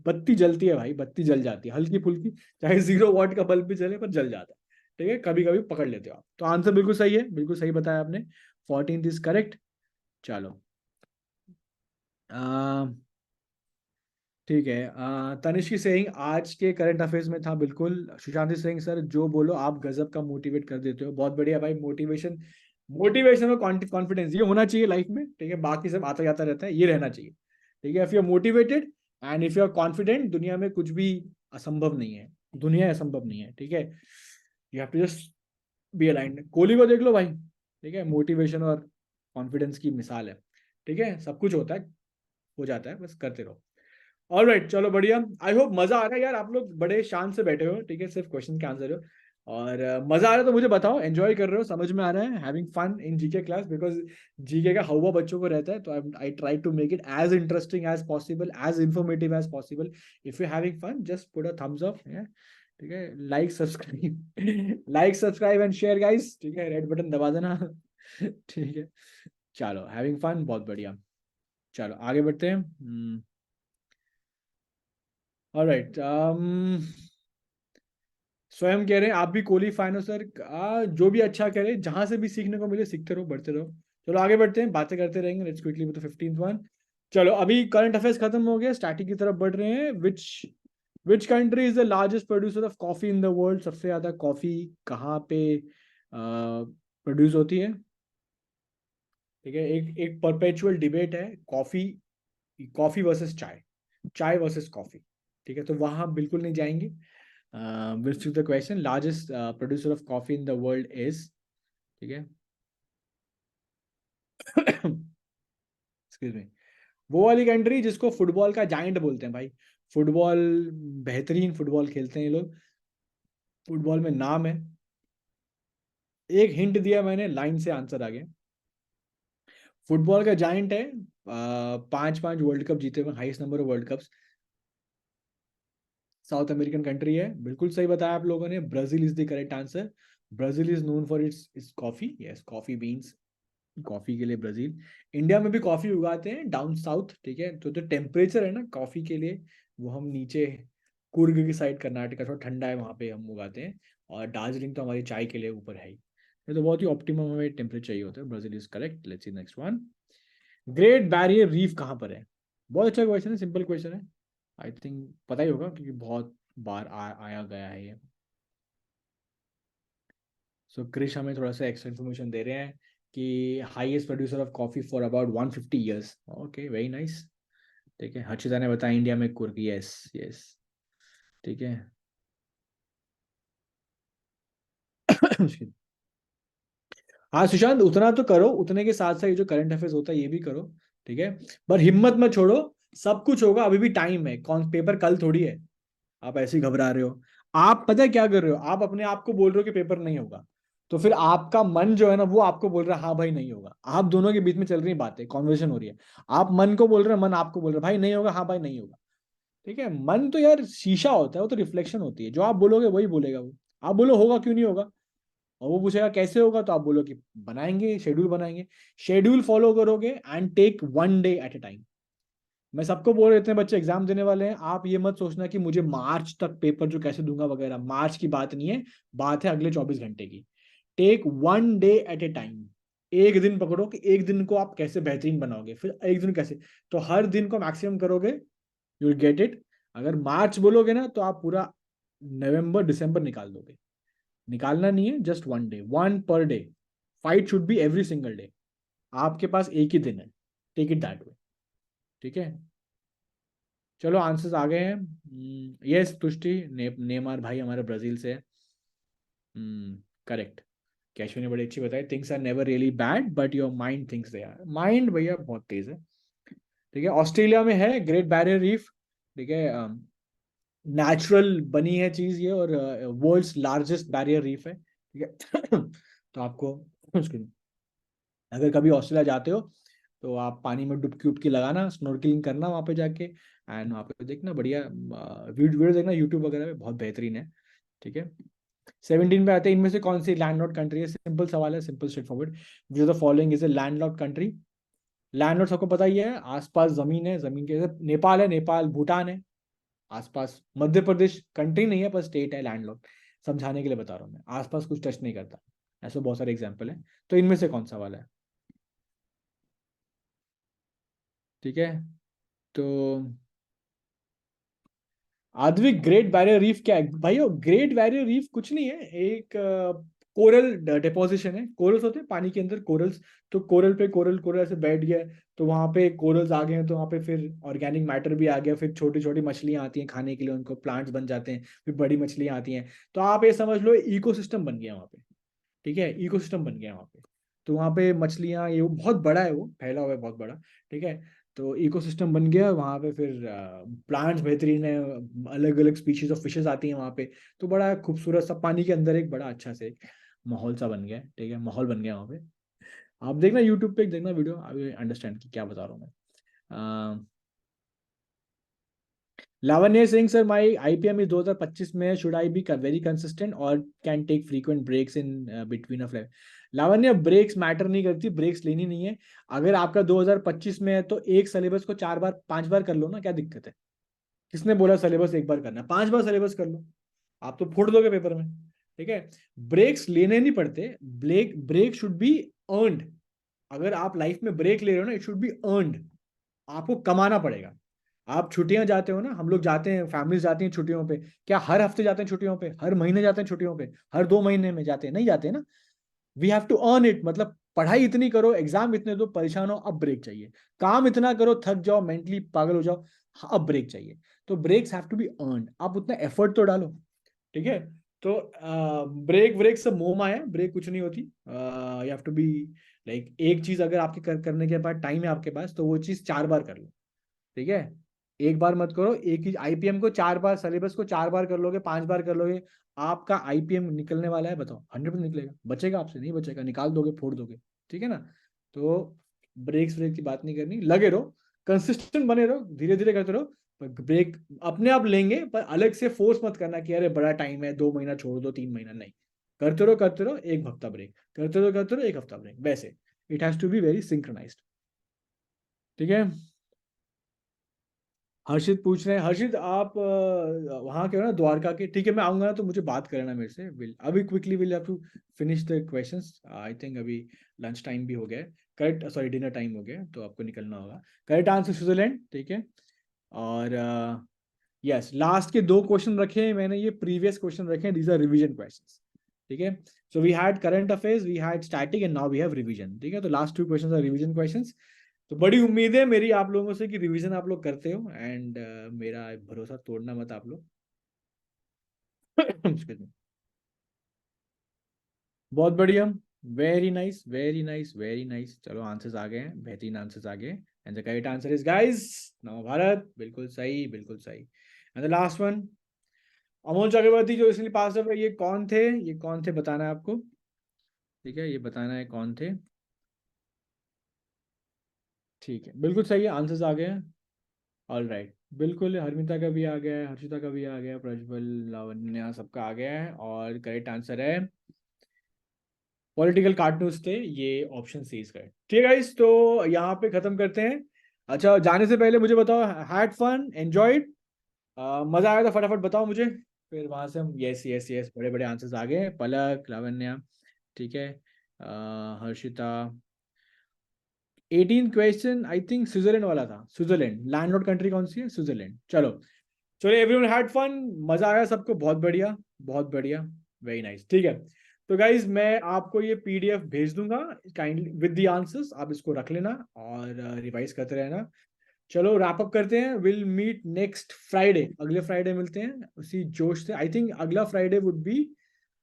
A: बत्ती जलती है भाई, बत्ती जल जाती है हल्की फुल्की, चाहे 0 वाट का बल्ब भी जले पर जल जाता है। ठीक है, कभी कभी पकड़ लेते हो आप, तो आंसर बिल्कुल सही है, बिल्कुल सही बताया आपने, 14th इज करेक्ट। चलो आ, ठीक है, तनिष्क की सेइंग आज के करंट अफेयर्स में था बिल्कुल, सुशांत सिंह सर जो बोलो आप गजब का मोटिवेट कर देते हो, बहुत बढ़िया भाई, मोटिवेशन, मोटिवेशन और कॉन्फिडेंस ये होना चाहिए लाइफ में, ठीक है, बाकी सब आता जाता रहता है, ये रहना चाहिए। ठीक है, if you are motivated and if you are confident, दुनिया में कुछ भी असंभव नहीं है, दुनिया असंभव नहीं है, ठीक है। You have to just be aligned, Kohli को देख लो भाई, ठीक है, मोटिवेशन और कॉन्फिडेंस की मिसाल है। ठीक है, सब कुछ होता है, हो जाता है, बस करते रहो। ऑलराइट, चलो बढ़िया, आई होप मजा आ रहा है यार, आप लोग बड़े शांत से बैठे हो, ठीक है, सिर्फ क्वेश्चन के आंसर हो, और मजा आ रहा है तो मुझे बताओ, एंजॉय कर रहे हो, समझ में आ रहा है, having fun in GK class, because GK का हवा बच्चों को रहता है, तो I try to make it as interesting as possible, as informative as possible. If you having fun just put a thumbs up, ठीक है, like subscribe, like subscribe and share guys, ठीक है, रेड बटन दबा देना। ठीक है, चलो having fun, बहुत बढ़िया, चलो आगे बढ़ते हैं। ऑलराइट, स्वयं कह रहे हैं आप भी कोहली फैन हो सर, जो भी अच्छा कह रहे हैं, जहां से भी सीखने को मिले सीखते रहो, बढ़ते रहो। चलो आगे बढ़ते हैं, बातें करते रहेंगे, let's quickly with the 15th one. चलो अभी करंट अफेयर्स खत्म हो गए, स्टैटिक की तरफ बढ़ रहे हैं। Which country is the largest producer of coffee in the world, सबसे ज्यादा कॉफी कहाँ पे प्रोड्यूस होती है। ठीक है, एक एक परपेचुअल डिबेट है, कॉफी, कॉफी वर्सेस चाय, चाय वर्सेस कॉफी। ठीक है, तो वहां बिल्कुल नहीं जाएंगे। Will the question, largest producer of coffee in the world is, ठीक है, एक्सक्यूज मी, वो वाली कंट्री जिसको फुटबॉल का जायंट बोलते हैं भाई। फुटबॉल, बेहतरीन फुटबॉल खेलते हैं ये लोग, फुटबॉल में नाम है। एक हिंट दिया मैंने, लाइन से आंसर आ गया। फुटबॉल का जायंट है, 5-5 वर्ल्ड कप जीते हुए, highest number of world cups. South American country है, बिल्कुल सही बताया आप लोगों ने, Brazil is the correct answer. Brazil is known for its coffee, yes coffee beans, coffee के लिए ब्राजील। इंडिया में भी कॉफी उगाते हैं डाउन साउथ, ठीक है, तो जो टेम्परेचर है ना कॉफी के लिए, वो हम नीचे कुर्ग की साइड, कर्नाटका थोड़ा ठंडा है, वहाँ पे हम उगाते हैं। और दार्जिलिंग तो हमारी चाय के लिए ऊपर है ही। ये तो बहुत ही ऑप्टिमम हमें टेम्परेचर चाहिए होता है। Brazil is correct. Let's see next one. Great barrier reef कहाँ पर है? बहुत अच्छा क्वेश्चन है, सिंपल क्वेश्चन है, आई थिंक पता ही होगा क्योंकि बहुत बार आया गया है ये। सो क्रिश हमें थोड़ा सा एक्स्ट्रा इन्फॉर्मेशन दे रहे हैं कि highest producer of coffee for about 150 years. Okay, very nice. ठीक है, हर्षिता ने बताया इंडिया में कुर्ग, यस यस। ठीक है। हाँ सुशांत, उतना तो करो, उतने के साथ साथ ये जो करंट अफेयर्स होता है ये भी करो। ठीक है, पर हिम्मत मत छोड़ो, सब कुछ होगा, अभी भी टाइम है, कौन पेपर कल थोड़ी है। आप ऐसे ही घबरा रहे हो। आप पता है क्या कर रहे हो, आप अपने आप को बोल रहे हो कि पेपर नहीं होगा, तो फिर आपका मन जो है ना वो आपको बोल रहा है हाँ भाई नहीं होगा। आप दोनों के बीच में चल रही बातें, कॉन्वर्सेशन हो रही है। आप मन को बोल रहे हो, मन आपको बोल रहा है भाई नहीं होगा, हाँ भाई नहीं होगा। ठीक है, मन तो यार शीशा होता है, वो तो रिफ्लेक्शन होती है, जो आप बोलोगे वही बोलेगा वो। आप बोलो होगा क्यों नहीं होगा, और वो पूछेगा कैसे होगा, तो आप बोलो कि बनाएंगे, शेड्यूल बनाएंगे। शेड्यूल फॉलो करोगे and take one day at a time. मैं सबको बोल रहे थे बच्चे एग्जाम देने वाले हैं, आप ये मत सोचना कि मुझे मार्च तक पेपर जो कैसे दूंगा वगैरह, मार्च की बात नहीं है, बात है अगले 24 घंटे की। Take one day at a time. एक दिन पकड़ो कि एक दिन को आप कैसे बेहतरीन बनाओगे, फिर एक दिन कैसे, तो हर दिन को मैक्सिमम करोगे, यू विल गेट इट। अगर मार्च बोलोगे ना तो आप पूरा नवंबर दिसंबर निकाल दोगे। निकालना नहीं है, just one day, one per day. Fight should be every single day. आपके पास एक ही दिन है, टेक इट दैट वे। ठीक है, चलो आंसर्स आ गए हैं। यस तुष्टि, नेमार भाई हमारे ब्राजील से है। करेक्ट। कैशव ने बड़ी अच्छी बताई, things are never really bad but your mind thinks they are. Mind भैया बहुत तेज है। ठीक है, ऑस्ट्रेलिया में है ग्रेट बैरियर रीफ। ठीक है, नेचुरल बनी है चीज ये, और वर्ल्ड्स लार्जेस्ट बैरियर रीफ है। ठीक है। तो आपको अगर कभी ऑस्ट्रेलिया जाते हो तो आप पानी में डुबकी उबकी लगाना, स्नॉर्कलिंग करना वहाँ पे जाके, एंड वहाँ पे देखना बढ़िया वीडियो देखना यूट्यूब वगैरह पे, बहुत बेहतरीन है। ठीक है, 17 पे आते हैं, इनमें से कौन सी लैंडलॉर्ड कंट्री है? सिंपल सवाल है, simple straight forward. Which of the following is a landlord country? Landlord सबको पता ही है, आसपास जमीन है, जमीन के नेपाल है, नेपाल भूटान है आसपास। मध्य प्रदेश कंट्री नहीं है पर स्टेट है लैंडलॉर्ड। समझाने के लिए बता रहा हूँ मैं, आसपास कुछ टच नहीं करता। ऐसे बहुत सारे एग्जाम्पल है, तो इनमें से कौन सा वाला है? ठीक है, तो आधवी ग्रेट बैरियर रीफ क्या है भाई? ग्रेट बैरियर रीफ कुछ नहीं है, एक कोरल डिपोजिशन है। कोरल्स होते हैं पानी के अंदर, कोरल्स। तो कोरल पे कोरल कोरल ऐसे बैठ गया है, तो वहां पे कोरल्स आ गए हैं, तो वहां पे फिर ऑर्गेनिक मैटर भी आ गया, फिर छोटी छोटी मछलियां आती हैं खाने के लिए, उनको प्लांट्स बन जाते हैं, फिर बड़ी मछलियां आती हैं। तो आप ये समझ लो इकोसिस्टम बन गया वहां पे। ठीक है, इकोसिस्टम बन गया वहाँ पे। तो वहाँ पे मछलियाँ, ये बहुत बड़ा है, वो फैला हुआ है बहुत बड़ा। ठीक है, तो इकोसिस्टम बन गया वहाँ पे, फिर प्लांट्स बेहतरीन है, अलग अलग स्पीशीज ऑफ फिशेस आती हैं वहाँ पे। तो बड़ा खूबसूरत सा पानी के अंदर एक बड़ा अच्छा से माहौल सा बन गया है। ठीक है, माहौल बन गया वहाँ पे। आप देखना यूट्यूब पे, देखना वीडियो, आप अंडरस्टैंड कि क्या बता रहा हूँ मैं। Lavanya Singh sir, my IPM is 2025 में, should I be very consistent और can take frequent breaks in between of life? Lavanya, breaks matter नहीं करती, ब्रेक्स लेनी नहीं है। अगर आपका 2025 में है तो एक सिलेबस को 4 बार 5 बार कर लो ना, क्या दिक्कत है? किसने बोला सिलेबस एक बार करना है? 5 बार सिलेबस कर लो, आप तो फोड़ दोगे पेपर में। ठीक है, ब्रेक्स लेने नहीं पड़ते, ब्रेक शुड बी अर्नड। अगर आप लाइफ में ब्रेक ले रहे हो ना, इट शुड बी अर्नड। आपको कमाना पड़ेगा। आप छुट्टियां जाते हो ना, हम लोग जाते हैं, फैमिलीज जाती हैं छुट्टियों पे, क्या हर हफ्ते जाते हैं छुट्टियों पे, हर महीने जाते हैं छुट्टियों पे, हर 2 महीने में जाते हैं? नहीं जाते ना। We have to earn it, मतलब पढ़ाई इतनी करो, एग्जाम इतने दो, परेशान हो, अब ब्रेक चाहिए। काम इतना करो, थक जाओ, मेंटली पागल हो जाओ, हाँ, अब ब्रेक चाहिए। तो breaks have to be earn, आप उतना एफर्ट तो डालो। ठीक है, तो ब्रेक ब्रेक सब मोह माया है, ब्रेक कुछ नहीं होती। You have to be like एक चीज अगर आपके करने के बाद टाइम है आपके पास, तो वो चीज 4 बार कर लो, ठीक है। एक बार मत करो, एक ही आईपीएम को 4 बार, सिलेबस को 4 बार कर लोगे, 5 बार कर लोगे, आपका आईपीएम निकलने वाला है, बताओ 100% निकलेगा? बचेगा आपसे? नहीं बचेगा, निकाल दोगे, फोड़ दोगे, ठीक है ना। तो ब्रेक्स ब्रेक की बात नहीं करनी, लगे रहो, कंसिस्टेंट बने रहो, धीरे धीरे करते रहो। पर ब्रेक अपने आप लेंगे, पर अलग से फोर्स मत करना कि अरे बड़ा टाइम है, 2 महीना छोड़ दो, 3 महीना, नहीं। करते रहो, 1 हफ्ता ब्रेक, करते रहो 1 हफ्ता ब्रेक, वैसे it has to be very synchronized, ठीक है। हर्षित पूछ रहे हैं, हर्षित आप वहाँ के हो ना, द्वारका के, ठीक है। मैं आऊंगा ना तो मुझे बात करना मेरे से, विल अभी quickly will have to finish the questions, I think अभी लंच टाइम भी हो गया है, करेक्ट, सॉरी डिनर टाइम हो गया है, तो आपको निकलना होगा। करेक्ट आंसर स्विट्जरलैंड, ठीक है। और यस, लास्ट के 2 क्वेश्चन रखे हैं मैंने, ये प्रीवियस क्वेश्चन रखे हैं, दीज आर रिविजन क्वेश्चंस, ठीक है। So we had current affairs, we had static, and now we have revision, ठीक है। तो last 2 questions are revision questions. तो बड़ी उम्मीद है मेरी आप लोगों से कि रिवीजन आप लोग करते हो, एंड मेरा भरोसा तोड़ना मत आप लोग। Excuse me। बहुत बढ़िया, very nice, very nice, very nice. चलो आंसर्स आ गए हैं, बेहतरीन आंसर्स आ गए, and the correct answer is guys Nav Bharat, बिल्कुल सही, बिल्कुल सही। And the last one, Amol Chakraborty जो इसलिए पास है, ये कौन थे, ये कौन थे बताना है आपको, ठीक है, ये बताना है कौन थे, ठीक है, बिल्कुल सही है, आंसर्स आ गए हैं। ऑल राइट, बिल्कुल, हरमिता का भी आ गया है, हर्षिता का भी आ गया, प्रज्वल, लावण्या, सबका आ गया है, और करेक्ट आंसर है पॉलिटिकल कार्टून्स थे, ये ऑप्शन सी इज करेक्ट, ठीक है गाइस। तो यहाँ पे खत्म करते हैं। अच्छा, जाने से पहले मुझे बताओ, हैड फन, एंजॉयड, मजा आया तो फटाफट बताओ मुझे, फिर वहां से हम, यस यस यस, बड़े बड़े आंसर्स आ गए, पलक, लावण्या, ठीक है, Harshita. 18 question I think Switzerland वाला था, स्विट्जरलैंड लैंडलॉर्ड कंट्री कौन सी है, स्विट्जरलैंड। चलो, चलो एवरीवन हैड फन, मजा आया सबको, बहुत बढ़िया, बहुत बढ़िया, वेरी नाइस, ठीक है। तो गाइज मैं आपको ये पीडीएफ भेज दूंगा काइंडली विद द आंसर्स, आप इसको रख लेना और रिवाइज करते रहना। चलो रैप अप करते हैं, विल मीट नेक्स्ट फ्राइडे, अगले फ्राइडे मिलते हैं उसी जोश से। आई थिंक अगला Friday would be,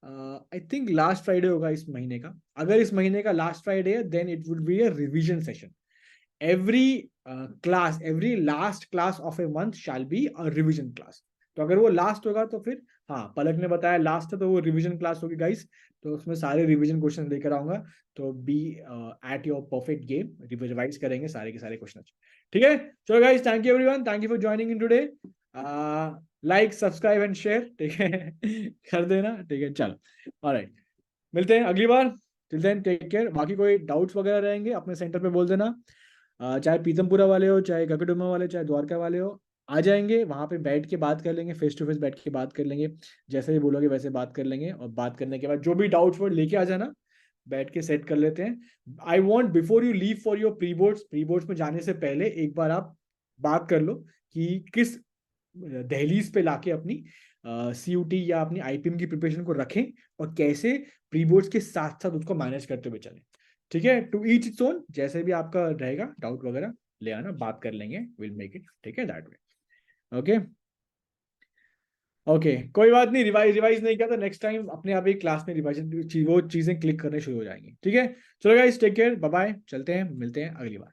A: I think last Friday होगा इस महीने का। अगर इस महीने का लास्ट फ्राइडे है, then it would be a revision session. every every last class of a month shall be a revision class। तो अगर वो लास्ट होगा तो फिर, हाँ पलक ने बताया लास्ट है तो वो रिवीजन क्लास होगी गाइस, तो उसमें सारे रिवीजन क्वेश्चन लेकर आऊंगा। तो be at your perfect game, revise करेंगे सारे के सारे क्वेश्चन, ठीक है। चलो guys, thank you everyone, thank you for joining in today, like subscribe and share, ठीक है, कर देना, ठीक है। चलो ऑलराइट, मिलते हैं अगली बार, टिल देन टेक केयर। बाकी कोई डाउट्स वगैरह रहेंगे अपने सेंटर पे बोल देना, चाहे पीतमपुरा वाले हो, चाहे गगडुमा वाले, चाहे द्वारका वाले हो, आ जाएंगे वहां पे, बैठ के बात कर लेंगे, फेस टू फेस बैठ के बात कर लेंगे, जैसे भी बोलोगे वैसे बात कर लेंगे, और बात करने के बाद जो भी डाउट्स वो लेके आ जाना, बैठ के सेट कर लेते हैं। I want before you leave for your pre boards में जाने से पहले एक बार आप बात कर लो कि किस दहलीज पे लाके अपनी सीयूटी या अपनी आईपीएम की प्रिपरेशन को रखें, और कैसे प्री बोर्ड्स के साथ साथ उसको मैनेज करते हुए चलें, ठीक है। टू ईच इट्स ओन, जैसे भी आपका रहेगा डाउट वगैरह ले आना, बात कर लेंगे, विल मेक इट, ठीक है, दैट वे, ओके। ओके, कोई बात नहीं, रिवाइज रिवाइज नहीं किया तो नेक्स्ट टाइम अपने आप ही क्लास में रिवाइज, वो चीजें क्लिक करने शुरू हो जाएंगी, ठीक है। चलो guys, take care, bye bye, चलते हैं, मिलते हैं अगली बार।